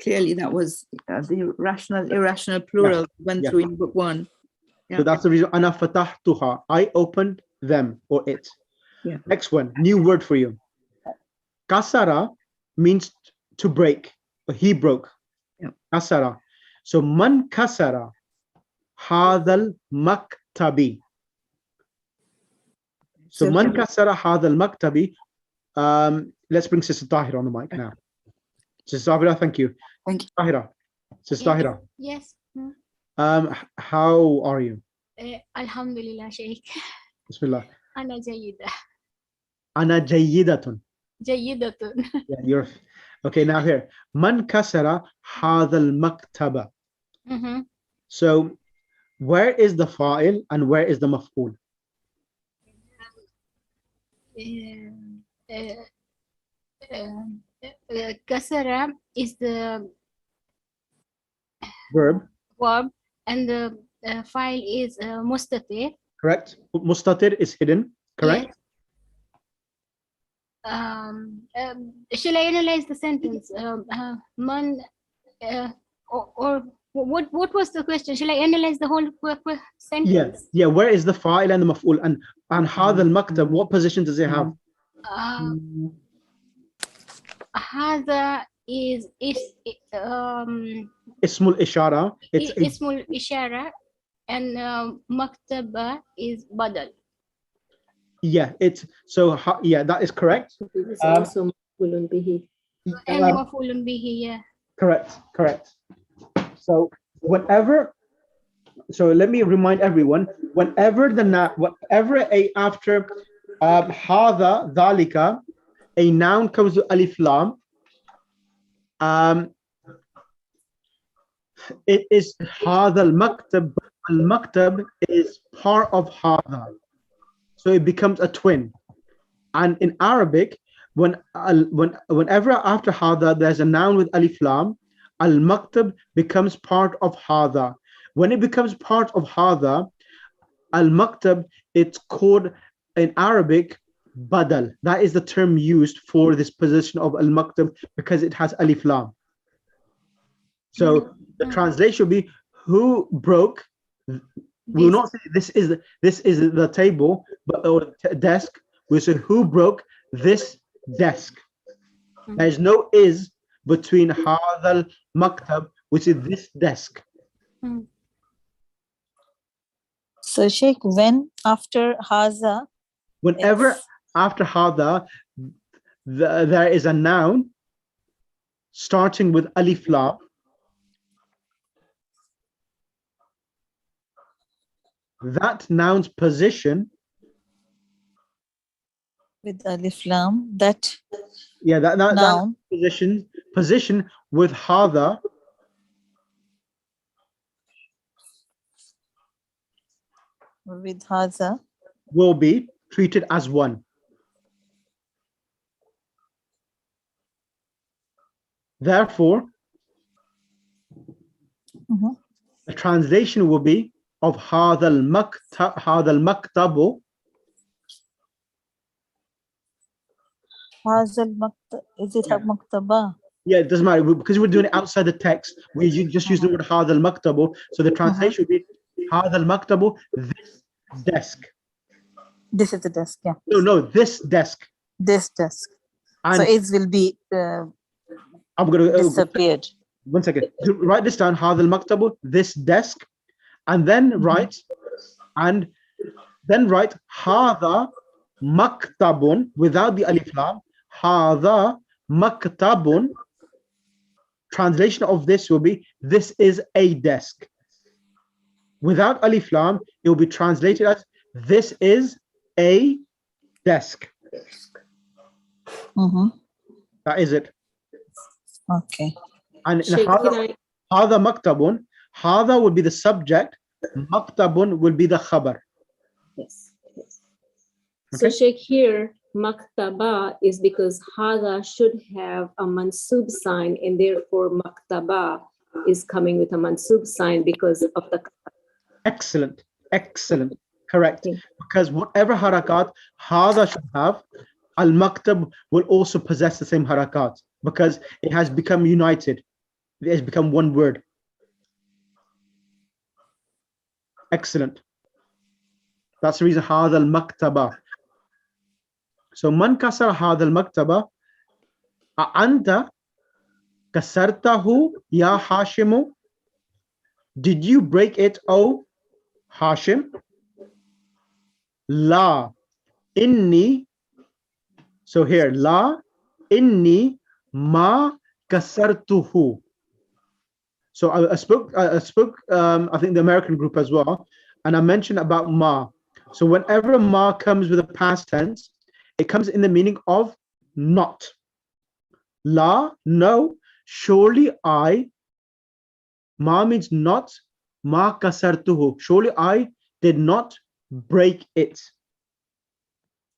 Speaker 6: clearly the rational, irrational plural went
Speaker 1: Yeah.
Speaker 6: through in book 1. Yeah.
Speaker 1: So that's the reason. Ana fatahtuha. I opened them or it.
Speaker 6: Yeah.
Speaker 1: Next one, new word for you. Kasara means to break. Or he broke.
Speaker 6: Yeah.
Speaker 1: Kasara. So man kasara hadal maktabi. So man kasara hadal maktabi. Let's bring Sister Tahira on the mic now. Sister Tahira, thank you.
Speaker 6: Thank you.
Speaker 1: Tahira. Sister Tahira.
Speaker 9: Yes.
Speaker 1: How are you?
Speaker 9: Alhamdulillah, Sheikh.
Speaker 1: Bismillah.
Speaker 9: أنا جيدة.
Speaker 1: Ana jayyidatun.
Speaker 9: جيدة.
Speaker 1: Yeah, you're okay. Now here, man kasara hadal maktaba. So, where is the fa'il and where is the maf'ul?
Speaker 9: كسرة is the
Speaker 1: Verb,
Speaker 9: verb and the file is mustatir.
Speaker 1: correct? Mustatir is hidden, correct?
Speaker 9: Yes. Shall I analyze the sentence? Man, or what was the question? Shall I analyze the whole sentence?
Speaker 1: Yes. Yeah. Where is the fa'il and the maf'ul? And hadal maktab, what position does it have?
Speaker 9: هذا is
Speaker 1: Ismul ishara. It's
Speaker 9: اسم الإشارة and maktaba is badal.
Speaker 1: yeah. It's so yeah. That is correct.
Speaker 5: It's also maf'ulun bihi.
Speaker 9: And مفعول به, yeah.
Speaker 1: Correct. So whenever so let me remind everyone, whenever after hadha, dhalika, a noun comes to alif lam, it is hadha al-maktab. Al-maktab is part of hadha, so it becomes a twin. And in Arabic, whenever after hadha there's a noun with alif lam, al-maktab becomes part of hadha. When it becomes part of hadha, al-maktab, it's called in Arabic badal. That is the term used for this position of al-maktab because it has alif lam. So the translation will be who broke. We will not say this is the table, but or desk. We say who broke this desk. There is no is between hadal maktab, which is this desk.
Speaker 3: So Sheikh, when after haza,
Speaker 1: Whenever after hadha there is a noun starting with alif lam, that noun's position
Speaker 3: with alif lam, that
Speaker 1: that
Speaker 3: noun
Speaker 1: position with hadha
Speaker 3: with haza
Speaker 1: will be treated as one. Therefore, the translation will be of hadha al-maktabu.
Speaker 3: haza al-maktab, is it maktaba?
Speaker 1: Yeah, it doesn't matter because we're doing it outside the text. We just use the word hadha al-maktabu. So the translation will be hadha al-maktabu, this desk.
Speaker 3: This is the desk, yeah.
Speaker 1: No, this desk.
Speaker 3: This desk.
Speaker 1: And
Speaker 3: so it will be
Speaker 1: I'm going to
Speaker 3: disappeared.
Speaker 1: One second. Write this down. Hadha al-maktabu, this desk, and then write hadha maktabun without the alif lam. Hadha maktabun. Translation of this will be this is a desk. Without alif lam, it will be translated as this is a desk. That is it.
Speaker 3: Okay.
Speaker 1: And
Speaker 5: Sheikh,
Speaker 1: hadha maktabun, hadha will be the subject, maktabun will be the khabar.
Speaker 5: Yes. So Sheikh, here maktaba is because hada should have a mansub sign, and therefore maktaba is coming with a mansub sign because of the.
Speaker 1: Excellent, correct. Because whatever harakat hada should have, al-maktab will also possess the same harakat because it has become united. It has become one word. Excellent. That's the reason hada al-maktaba. So man kasar hada al-maktaba, anta kasartahu ya Hashimu? Did you break it, O Hashim? La inni. So here, la inni ma kasartuhu. So I spoke I think the American group as well, and I mentioned about ma. So whenever ma comes with a past tense, it comes in the meaning of not. La, no, surely I. Ma means not. Ma kasartuhu. Surely I did not break it.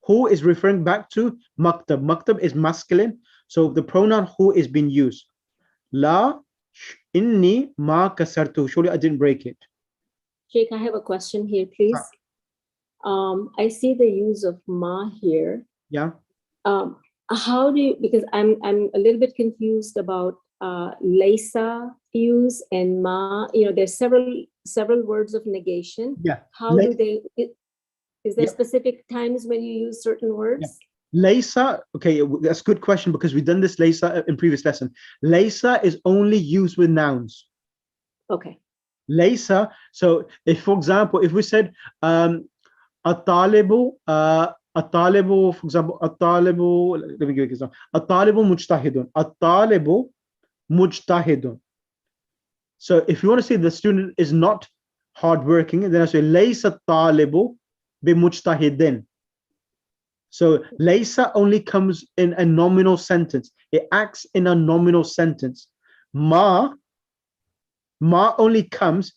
Speaker 1: Who is referring back to maktab. Maktab is masculine, so the pronoun who is being used. La inni ma kasartuhu. Surely I didn't break it.
Speaker 5: Sheikh, I have a question here, please. I see the use of ma here.
Speaker 1: Yeah.
Speaker 5: How do you, because I'm a little bit confused about laysa use and ma. There's several words of negation.
Speaker 1: Yeah.
Speaker 5: How do they? Is there specific times when you use certain words?
Speaker 1: Yeah. Laysa, okay, that's a good question because we've done this laysa in previous lesson. Laysa is only used with nouns.
Speaker 5: Okay.
Speaker 1: Laysa. So if, for example, if we said at-talibu, for example, at-talibu, let me give you an example. At-talibu mujtahidun. At-talibu mujtahidun. So if you want to say the student is not hardworking. And then I say laysa talibu bimujtahidin. So laysa only comes in a nominal sentence. It acts in a nominal sentence. Ma only comes,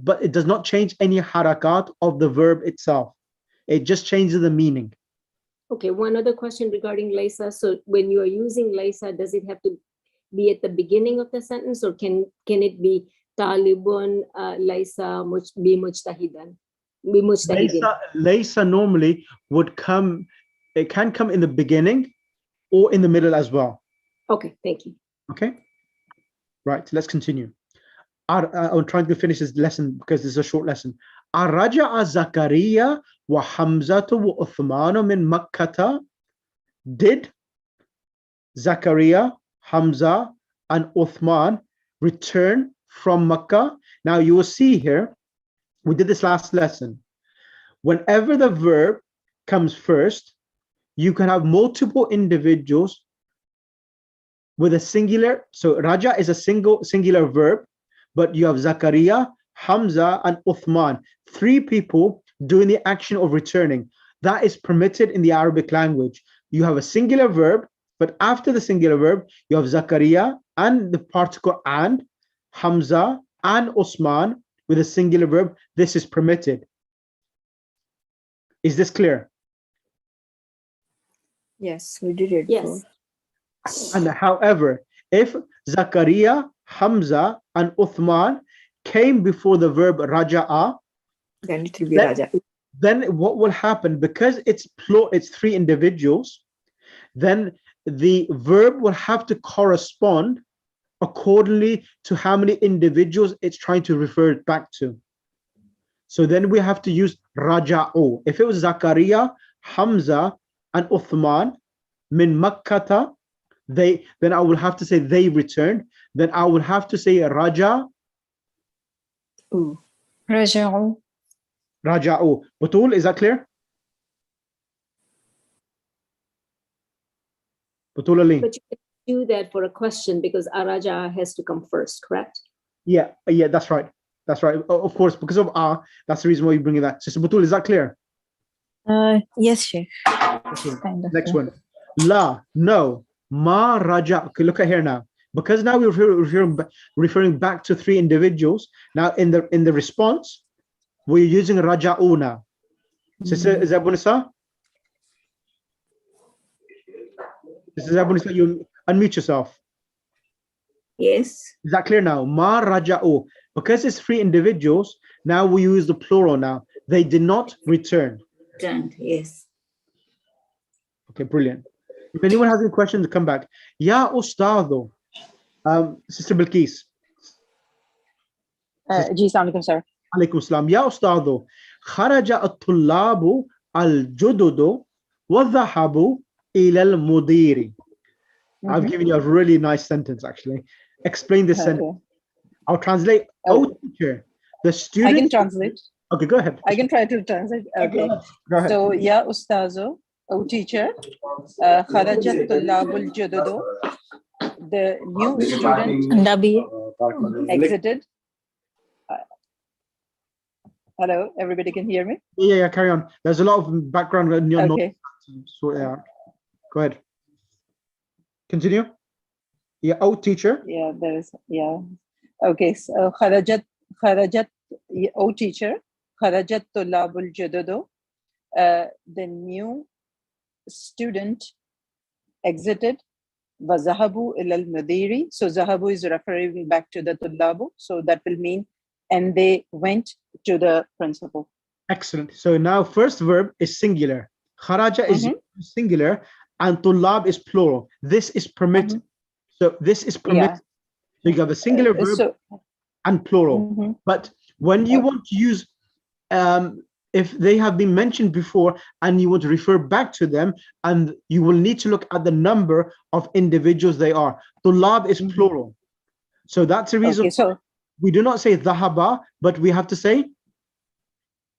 Speaker 1: but it does not change any harakat of the verb itself. It just changes the meaning.
Speaker 5: Okay, one other question regarding laysa. So when you are using laysa, does it have to be at the beginning of the sentence, or can it be talibun laysa bi mujtahidan?
Speaker 1: Laysa normally would come, it can come in the beginning or in the middle as well.
Speaker 5: Okay, thank you.
Speaker 1: Okay, right, let's continue. I'm trying to finish this lesson because this is a short lesson. Araja'a Zakaria wa Hamzatu wa Uthmanu min Makkata. Did Zakaria, Hamza, and Uthman return from Makkah? Now you will see here, we did this last lesson. Whenever the verb comes first, you can have multiple individuals with a singular. So Raja is a singular verb, but you have Zakaria, Hamza, and Uthman, 3 people doing the action of returning. That is permitted in the Arabic language. You have a singular verb, but after the singular verb, you have Zakaria and the particle and, Hamza and Usman with a singular verb. This is permitted. Is this clear?
Speaker 6: Yes, we did it.
Speaker 5: Yes.
Speaker 1: And however, if Zakaria, Hamza, and Uthman came before the verb raja'a,
Speaker 6: Then it will be Raja.
Speaker 1: then what will happen? Because it's 3 individuals, then the verb will have to correspond accordingly to how many individuals it's trying to refer back to. So then we have to use raja'u. If it was Zakaria, Hamza, and Uthman min Makkata, then I will have to say they returned. Then I will have to say Raja.
Speaker 4: Raja'u.
Speaker 1: Raja'u. Batul, is that clear? Batul Ali.
Speaker 5: But you can do that for a question because araja has to come first, correct?
Speaker 1: Yeah, that's right. That's right. Of course, because of that's the reason why you bring that. Sister Batul, is that clear?
Speaker 3: Yes, Sheikh.
Speaker 1: Okay.
Speaker 3: Kind of,
Speaker 1: Next
Speaker 3: yeah.
Speaker 1: one. La, no. Ma Raja. Okay, look at here now. Because now we're referring back to 3 individuals. Now in the response, we're using Raja'u now. Sister Zabunisa? Sister Zabunisa, you unmute yourself.
Speaker 2: Yes.
Speaker 1: Is that clear now? Ma Raja'u. Because it's 3 individuals, now we use the plural now. They did not return.
Speaker 2: Returned. Yes.
Speaker 1: Okay, brilliant. If anyone has any questions, come back. Ya Ustado. Sister Bilqis.
Speaker 8: Ji, Assalamu alaikum, sir.
Speaker 1: Alaikum salam. Ya Ustado. Kharaja at-tullabu al-jududu wa dhahabu ila al-mudiri. I've given you a really nice sentence, actually. Explain this sentence. I'll translate. Oh, teacher. The student.
Speaker 8: I can translate.
Speaker 1: Okay, go ahead.
Speaker 8: I can try to translate. Okay.
Speaker 1: Go ahead.
Speaker 8: So, Ya Ustazo, oh teacher, Kharajat Tullabul Jududu, the new student
Speaker 3: Nabi.
Speaker 8: exited. Hello, everybody can hear me?
Speaker 1: Yeah, carry on. There's a lot of background in your
Speaker 8: Okay.
Speaker 1: sort it out. Go ahead. Continue. Yeah, oh teacher.
Speaker 8: Yeah, there is, yeah. Okay, so Kharajat, oh teacher, Kharajat Tullabul Jududu, the new student exited. Wazahabu ilal mudiri. So Zahabu is referring back to the Tullabu. So that will mean, and they went to the principal.
Speaker 1: Excellent. So now first verb is singular. Kharaja is singular and Tullab is plural. This is permitted. So this is permitted.
Speaker 8: Yeah.
Speaker 1: So you have a singular verb and plural. But when you want to use, if they have been mentioned before and you want to refer back to them, and you will need to look at the number of individuals they are. Tullab is plural. So that's the reason
Speaker 8: so
Speaker 1: we do not say dhahaba, but we have to say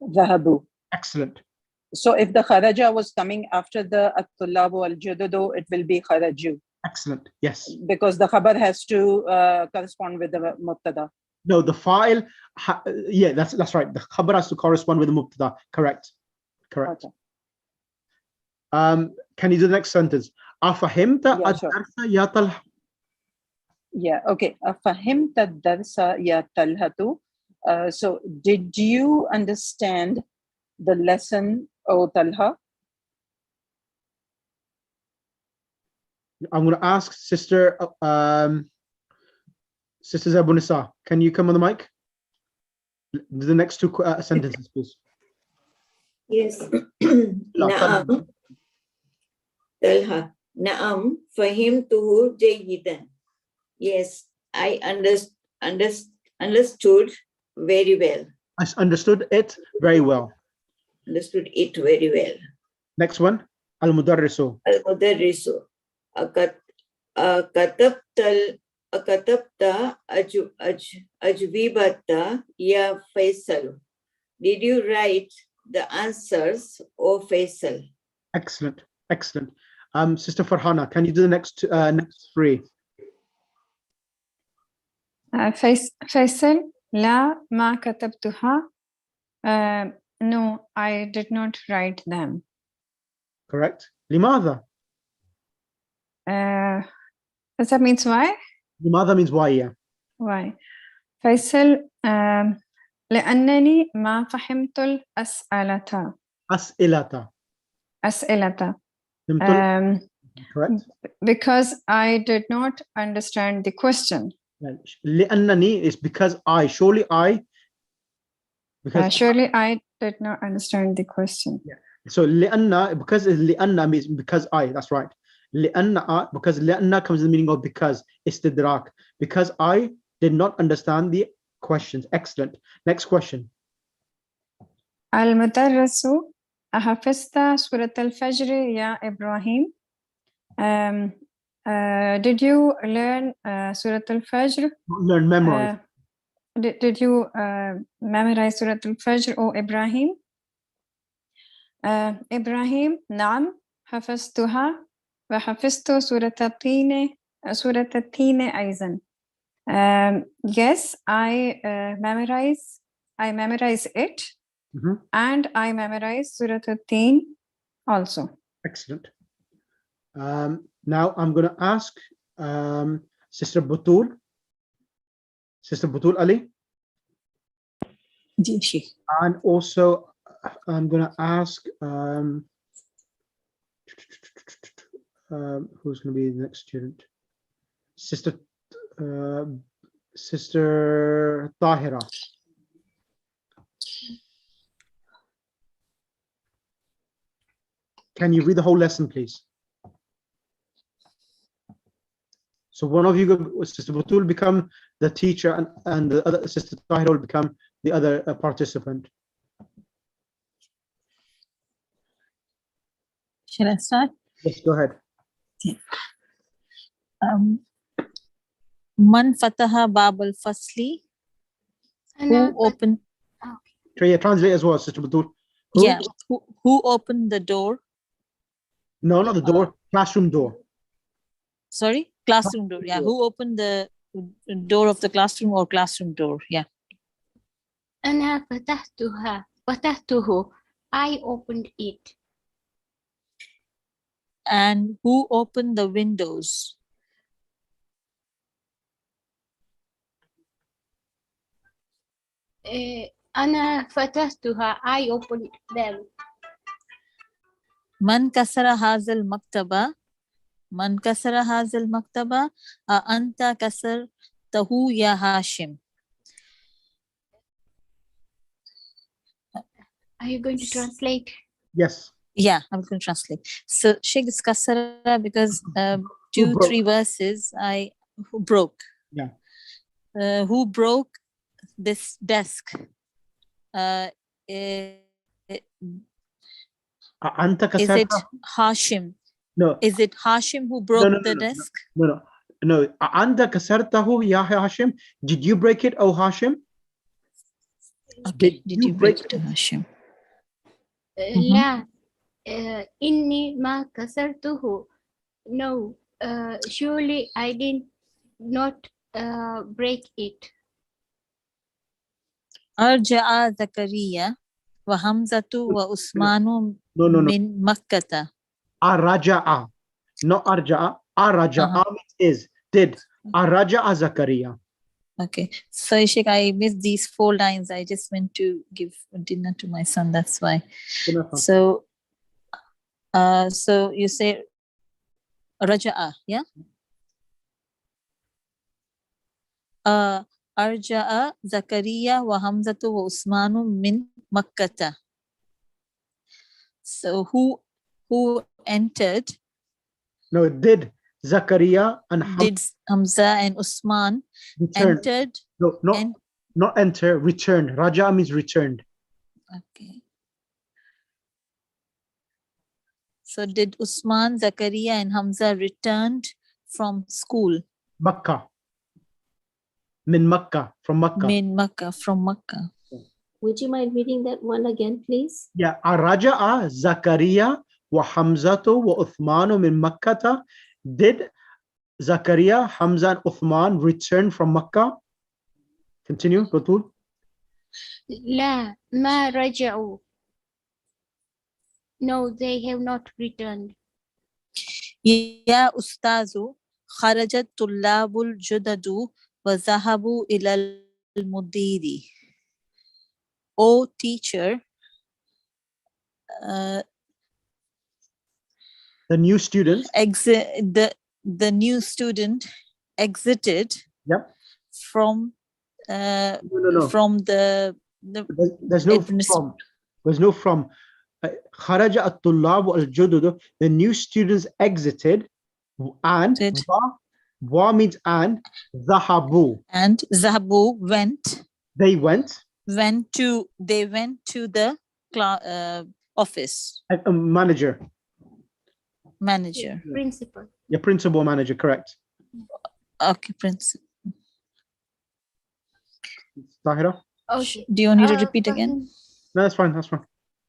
Speaker 8: Zahabu.
Speaker 1: Excellent.
Speaker 8: So if the Kharaja was coming after the At-Tullabu al-Jududu, it will be Kharaju.
Speaker 1: Excellent. Yes.
Speaker 8: Because the khabar has to correspond with the mubtada.
Speaker 1: No, the file. Yeah, that's right. The khabar has to correspond with the mubtada. Correct. Correct.
Speaker 8: Okay.
Speaker 1: Can you do the next sentence? Afahimta
Speaker 8: Yeah, sure.
Speaker 1: ad-darsa ya Talha?
Speaker 8: Yeah, okay. أفهمت الدرس يا طلحة? So did you understand the lesson, O Talha?
Speaker 1: I'm going to ask Sister Abu Nisa. Can you come on the mic? The next two sentences, please.
Speaker 2: Yes. Naam. Talha. Naam. Fahimtuhu jayidan. Yes, I understood very well.
Speaker 1: I understood it very well.
Speaker 2: Understood it very well.
Speaker 1: Next one. Al-Mudarrisu.
Speaker 2: Al-Mudarrisu. Akatabta ajwibata ya Faisal. Did you write the answers, O Faisal?
Speaker 1: Excellent. Excellent. Sister Farhana, can you do the next three?
Speaker 4: فيصل لا ما كتبتها. No, I did not write them.
Speaker 1: Correct. لماذا?
Speaker 4: Does that means why?
Speaker 1: لماذا means why, yeah.
Speaker 4: Why? فيصل لأنني ما فهمت الأسئلة.
Speaker 1: أسئلة. Correct.
Speaker 4: Because I did not understand the question.
Speaker 1: لأنني is because I. Surely I. Because
Speaker 4: surely I did not understand the question.
Speaker 1: Yeah. So لأن, because لأن means because I. That's right. لأن, because لأن comes in the meaning of because. استدراك. Because I did not understand the questions. Excellent. Next question.
Speaker 4: المدرس أحفظت سورة الفجر يا إبراهيم. Did you learn Surah Al-Fajr?
Speaker 1: Learn, memorize.
Speaker 4: Did you memorize Surah Al-Fajr, O Ibrahim? Ibrahim, نعم حفظتها وحفظت سورة التين أيضا. Yes, I memorize it, and I memorize Surah Al-Tin also.
Speaker 1: Excellent. Now I'm going to ask Sister Butul. Sister Butul Ali. And also I'm going to ask who's going to be the next student? Sister Tahira. Can you read the whole lesson, please? So one of you, Sister Butul, will become the teacher, and the other Sister Tahira will become the other participant.
Speaker 3: Shall I start?
Speaker 1: Yes, go ahead.
Speaker 3: Man fataha bab al-fasli. Who opened?
Speaker 1: Okay, yeah, translate as well, Sister Butul.
Speaker 3: Yeah, who opened the door?
Speaker 1: No, not the door. Classroom door.
Speaker 3: Sorry, classroom door. Yeah, who opened the door of the classroom or classroom door? Yeah.
Speaker 9: أنا فتحته. I opened it.
Speaker 3: And who opened the windows?
Speaker 9: أنا فتحتها. I opened them.
Speaker 3: Man kasara hazal maktaba. Man kasara hazal maktaba. Anta kasar tahu ya Hashim.
Speaker 9: Are you going to translate?
Speaker 1: Yes.
Speaker 3: Yeah, I'm going to translate. So Sheikh is kasara because 2-3 verses who broke.
Speaker 1: Yeah.
Speaker 3: Who broke this desk? Is it Hashim?
Speaker 1: No.
Speaker 3: Is it Hashim who broke the desk?
Speaker 1: No. Anta kasartahu ya Hashim. Did you break it, oh Hashim?
Speaker 3: Okay. Did you break it, Hashim?
Speaker 9: لا. إني ما كسرته. No. Surely I did not break it.
Speaker 3: أرجع زكريا وحمزة وعثمان
Speaker 1: No.
Speaker 3: من مكة.
Speaker 1: Araja'a, not arja'a. Araja'a is did. Araja'a Zakaria.
Speaker 3: Okay. So Sheikh, I missed these 4 lines. I just went to give dinner to my son. That's why. So, so you say Raja'a, yeah? Arja'a Zakaria wa Hamzatu wa Usmanu min Makkata. So who entered?
Speaker 1: No, did Zakaria and
Speaker 3: Did Hamza and Usman
Speaker 1: return?
Speaker 3: entered?
Speaker 1: No, not enter, return. Raja means returned.
Speaker 3: Okay. So did Usman, Zakaria and Hamza returned from school?
Speaker 1: Makkah. Min Makkah, from Makkah.
Speaker 3: Min Makkah, from Makkah.
Speaker 5: Would you mind reading that one again, please?
Speaker 1: Yeah, Araja'a Zakaria wa Hamzatu wa Uthmanu min Makkata. Did Zakaria, Hamza and Uthman return from Makkah? Continue, Batul.
Speaker 9: لا ما رجعوا. No, they have not returned.
Speaker 3: يا أستاذ خرج الطلاب الجدد وذهبوا إلى المدير. O teacher,
Speaker 1: the new student.
Speaker 3: The new student exited.
Speaker 1: Yep.
Speaker 3: From
Speaker 1: No.
Speaker 3: From the
Speaker 1: there's no from. There's no from. خرج الطلاب الجدد. The new students exited, and wa means and. ذهبوا.
Speaker 3: And ذهبوا went.
Speaker 1: They went.
Speaker 3: They went to the office.
Speaker 1: Manager.
Speaker 9: Principal.
Speaker 1: Yeah, principal manager, correct.
Speaker 3: Okay, principal.
Speaker 1: Tahira?
Speaker 9: Okay.
Speaker 3: Do you want me to repeat again?
Speaker 1: No, that's fine.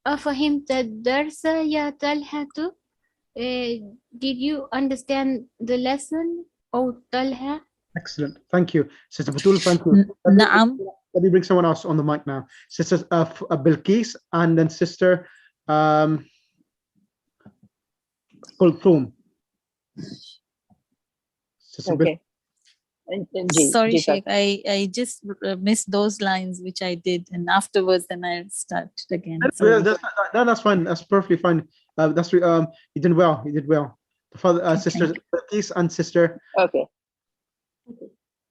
Speaker 9: فهمت الدرس يا طلحة. Did you understand the lesson, O Talha?
Speaker 1: Excellent. Thank you. Sister Batul, thank you. Let me bring someone else on the mic now. Sister Bilqis and then Sister Kulthum.
Speaker 8: Okay.
Speaker 3: Sorry, Sheikh. I just missed those lines which I did, and afterwards then I started again.
Speaker 1: That's fine. That's perfectly fine. You did well. You did well. The father, Sister Bilqis and Sister.
Speaker 8: Okay.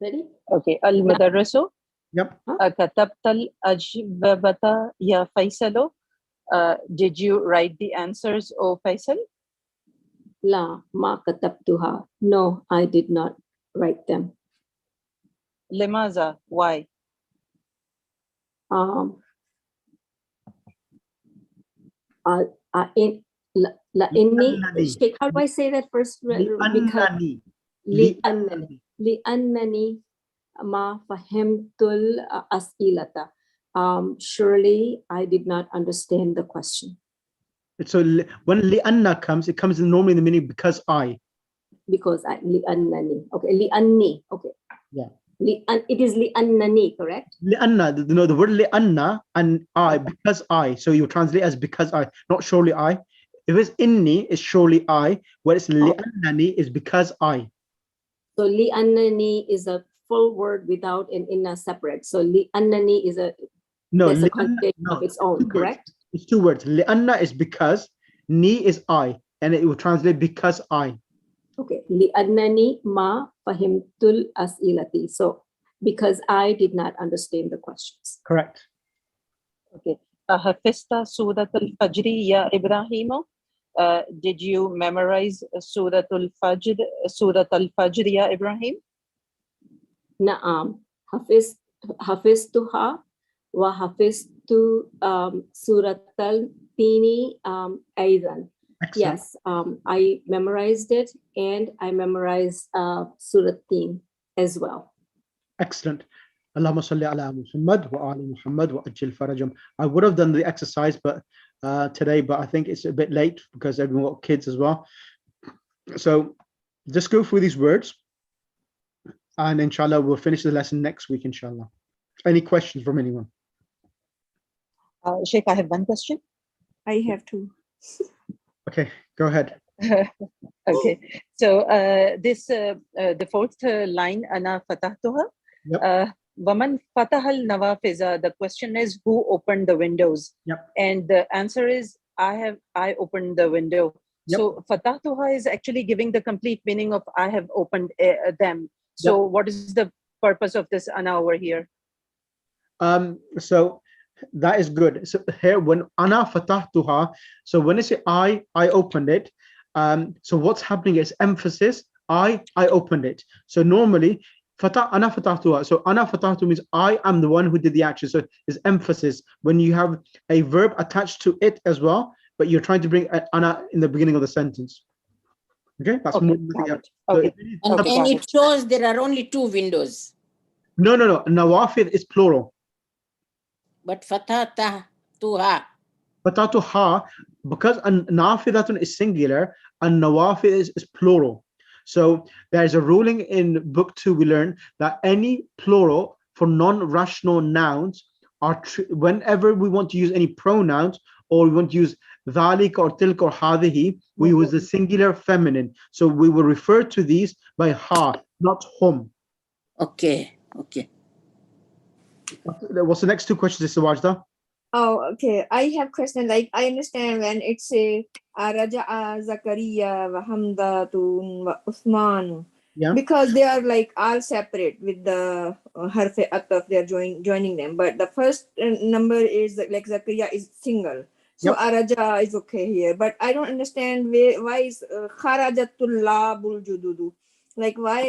Speaker 5: Ready?
Speaker 8: Okay. Al-Mudarrisu.
Speaker 1: Yep.
Speaker 8: كتبت الأجوبة يا فيصل. Did you write the answers, O Faisal?
Speaker 5: لا ما كتبتها. No, I did not write them.
Speaker 8: لماذا? Why?
Speaker 5: Sheikh, how do I say that first? لأنني ما فهمت الأسئلة. Surely I did not understand the question.
Speaker 1: So when li'anna comes, it comes normally in the meaning because I.
Speaker 5: Because I, li'annani. Okay, li'anni. Okay.
Speaker 1: Yeah.
Speaker 5: It is li'annani, correct?
Speaker 1: Li'anna, the word li'anna and I, because I. So you translate as because I, not surely I. If it's inni, it's surely I. Whereas li'annani is because I.
Speaker 5: So li'annani is a full word without an inna separate. So li'annani is a conjugation of its own, correct?
Speaker 1: It's 2 words. Li'anna is because, ni is I, and it will translate because I.
Speaker 5: Okay. Li'annani ma fahimtul as'ilati. So because I did not understand the questions.
Speaker 1: Correct.
Speaker 8: Okay. Hafista Surat al-Fajri ya Ibrahim. Did you memorize Surat al-Fajr ya Ibrahim?
Speaker 5: Na'am. Hafiztuha wa hafiztu Surat al-Tini aydan. Yes, I memorized it, and I memorized Surat Tin as well.
Speaker 1: Excellent. Allahumma salli ala Muhammad wa ali Muhammad wa ajil farajam. I would have done the exercise today, but I think it's a bit late because everyone got kids as well. So just go through these words, and inshallah we'll finish the lesson next week, inshallah. Any questions from anyone?
Speaker 8: Sheikh, I have one question.
Speaker 4: I have to.
Speaker 1: Okay, go ahead.
Speaker 8: Okay, so the fourth line, Ana fatahtuha.
Speaker 1: Yep.
Speaker 8: Waman fatahal nawafiza. The question is, who opened the windows?
Speaker 1: Yep.
Speaker 8: And the answer is, I opened the window.
Speaker 1: Yep.
Speaker 8: So fatahtuha is actually giving the complete meaning of I have opened them. So what is the purpose of this Ana over here?
Speaker 1: So that is good. So here, when Ana fatahtuha, so when I say I opened it. So what's happening is emphasis. I opened it. So normally, ana fatahtuha. So ana fatahtu means I am the one who did the action. So it's emphasis when you have a verb attached to it as well, but you're trying to bring ana in the beginning of the sentence. Okay, that's
Speaker 8: Okay,
Speaker 1: more.
Speaker 8: okay.
Speaker 7: And it shows there are only 2 windows.
Speaker 1: No. Nawafid is plural.
Speaker 7: But fatahtuha.
Speaker 1: Fatahtuha, because nafidatun is singular and nawafid is plural. So there's a ruling in book 2 we learned that any plural for non-rational nouns are whenever we want to use any pronouns or we want to use dhalik or tilk or hadhihi, we use the singular feminine. So we will refer to these by ha, not hum.
Speaker 7: Okay.
Speaker 1: What's the next 2 questions, Sister Wajda?
Speaker 4: Oh, okay. I have question. Like I understand when it's a Raja'a, Zakaria, wa Hamdatun, wa Uthman.
Speaker 1: Yeah.
Speaker 4: Because they are like all separate with the harfe ataf, they are joining them. But the first number is like Zakaria is single. So Araja is okay here. But I don't understand why is Kharajatul labul jududu. Like why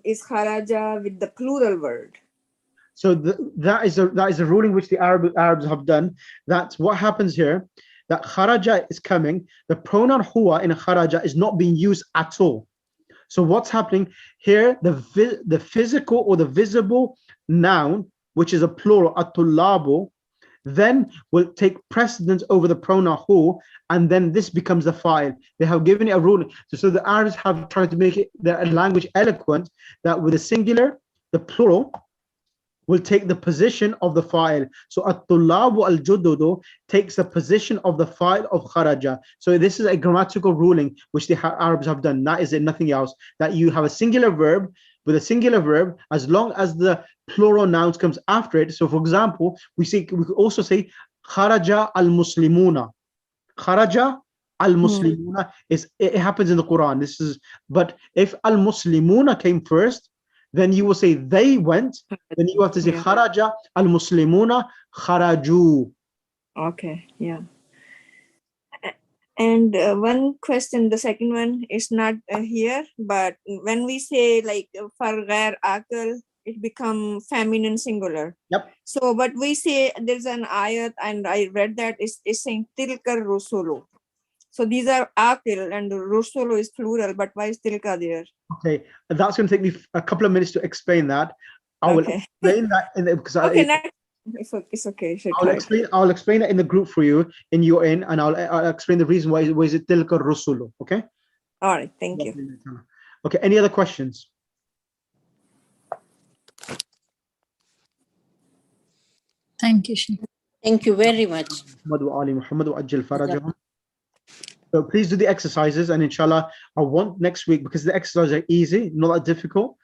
Speaker 4: is Kharaja with the plural word?
Speaker 1: So that is a ruling which the Arabs have done. That's what happens here. That kharaja is coming. The pronoun huwa in kharaja is not being used at all. So what's happening here? The physical or the visible noun, which is a plural, at-tullabu, then will take precedence over the pronoun hu, and then this becomes the fa'il. They have given it a ruling. So the Arabs have tried to make it their language eloquent that with the singular, the plural will take the position of the fa'il. So at-tullabu al-jududu takes the position of the fa'il of kharaja. So this is a grammatical ruling which the Arabs have done. That is it, nothing else. That you have a singular verb with a singular verb as long as the plural nouns comes after it. So for example, we could also say kharaja al-muslimuna. Kharaja al-muslimuna it happens in the Quran. But if al-muslimuna came first, then you will say they went. Then you have to say kharaja al-muslimuna kharaju.
Speaker 4: Okay, yeah. And one question, the second one is not here, but when we say like for ghair akal, it become feminine singular.
Speaker 1: Yep.
Speaker 4: So, but we say there's an ayat, and I read that is saying tilka rusulu. So these are akil and rusulu is plural, but why is tilka there?
Speaker 1: Okay, that's going to take me a couple of minutes to explain that. I will explain that because
Speaker 4: it's okay.
Speaker 1: I'll explain it in the group for you and I'll explain the reason why is it tilka rusulu. Okay.
Speaker 4: All right. Thank you.
Speaker 1: Okay. Any other questions?
Speaker 3: Thank you, Sheikh.
Speaker 7: Thank you very much.
Speaker 1: So please do the exercises, and inshallah, I want next week, because the exercises are easy, not that difficult.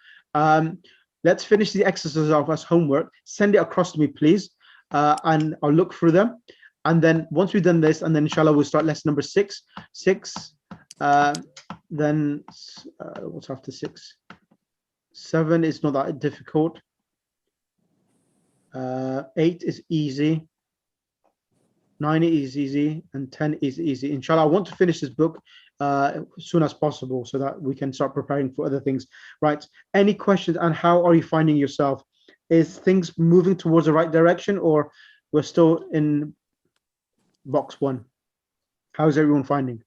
Speaker 1: Let's finish the exercises off as homework. Send it across to me, please, and I'll look through them. And then once we've done this, and then inshallah we'll start lesson number 6. Then what's after 6? 7 is not that difficult. 8 is easy. 9 is easy, and 10 is easy. Inshallah, I want to finish this book as soon as possible so that we can start preparing for other things. Right. Any questions? And how are you finding yourself? Is things moving towards the right direction, or we're still in box 1? How is everyone finding?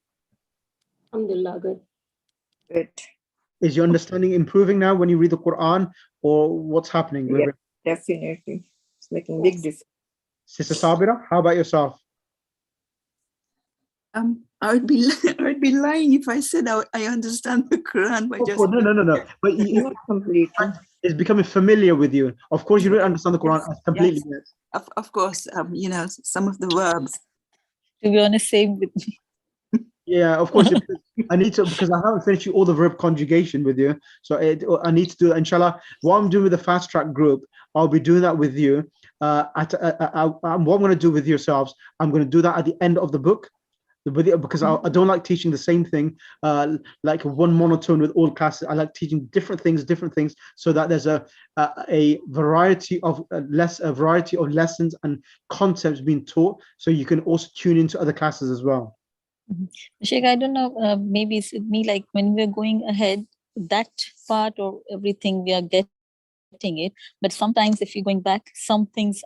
Speaker 5: Alhamdulillah, good.
Speaker 4: Good.
Speaker 1: Is your understanding improving now when you read the Quran, or what's happening?
Speaker 4: Yeah, definitely. It's making big difference.
Speaker 1: Sister Sabira, how about yourself?
Speaker 6: I would be lying if I said I understand the Quran by just.
Speaker 1: No. But
Speaker 4: not completely.
Speaker 1: It's becoming familiar with you. Of course, you don't understand the Quran
Speaker 6: Yes,
Speaker 1: completely
Speaker 6: yes.
Speaker 1: yet.
Speaker 6: Of course, you know, some of the verbs.
Speaker 3: To be honest, same with me.
Speaker 1: Yeah, of course. I need to, because I haven't finished all the verb conjugation with you. So I need to do it. Inshallah, what I'm doing with the fast track group, I'll be doing that with you. What I'm going to do with yourselves, I'm going to do that at the end of the book. Because I don't like teaching the same thing, like one monotone with all classes. I like teaching different things, so that there's a variety of lessons and concepts being taught, so you can also tune into other classes as well.
Speaker 3: Sheikh, I don't know, maybe it's with me, like when we're going ahead, that part or everything we are getting it, but sometimes if you're going back, some things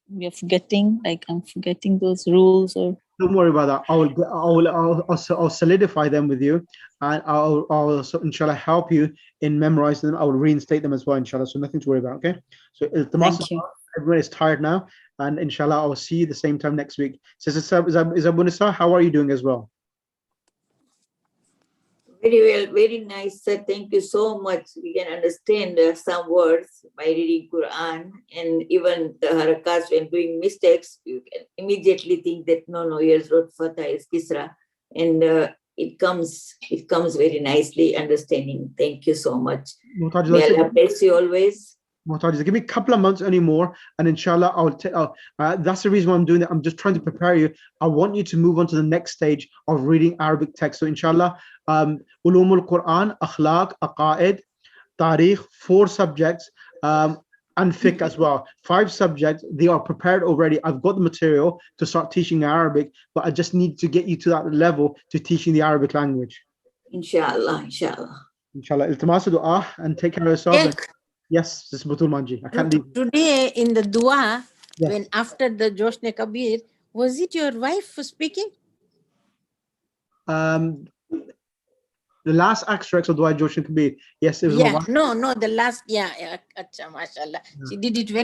Speaker 3: we are forgetting, like I'm forgetting those rules or.
Speaker 1: Don't worry about that. I'll solidify them with you, and I'll also, inshallah, help you in memorizing them. I will reinstate them as well, inshallah. So nothing to worry about. Okay. So
Speaker 3: Thank you.
Speaker 1: everyone is tired now, and inshallah, I will see you the same time next week. Sister Bunisa, how are you doing as well?
Speaker 2: Very well, very nice, sir. Thank you so much. We can understand some words by reading Quran, and even the harakas when doing mistakes, you can immediately think that no, here's wrote Fatah is Kisra, and it comes very nicely understanding. Thank you so much. May Allah bless you always.
Speaker 1: Muhtaj, give me a couple of months anymore, and inshallah, that's the reason why I'm doing that. I'm just trying to prepare you. I want you to move on to the next stage of reading Arabic text. So inshallah, Ulumul Quran, Akhlaq, Aqaid, Tariq, 4 subjects, and fiqh as well. 5 subjects, they are prepared already. I've got the material to start teaching Arabic, but I just need to get you to that level to teaching the Arabic language.
Speaker 2: Inshallah.
Speaker 1: Inshallah. Iltimasa dua, and take care of yourself. Yes, this is Batul Manji. I can't leave.
Speaker 7: Today in the dua,
Speaker 1: Yes.
Speaker 7: when after the Joshne Kabir, was it your wife speaking?
Speaker 1: The last extracts of Dua Joshin Kabir. Yes, it was my wife.
Speaker 7: No, the last, acha, mashallah. She did it very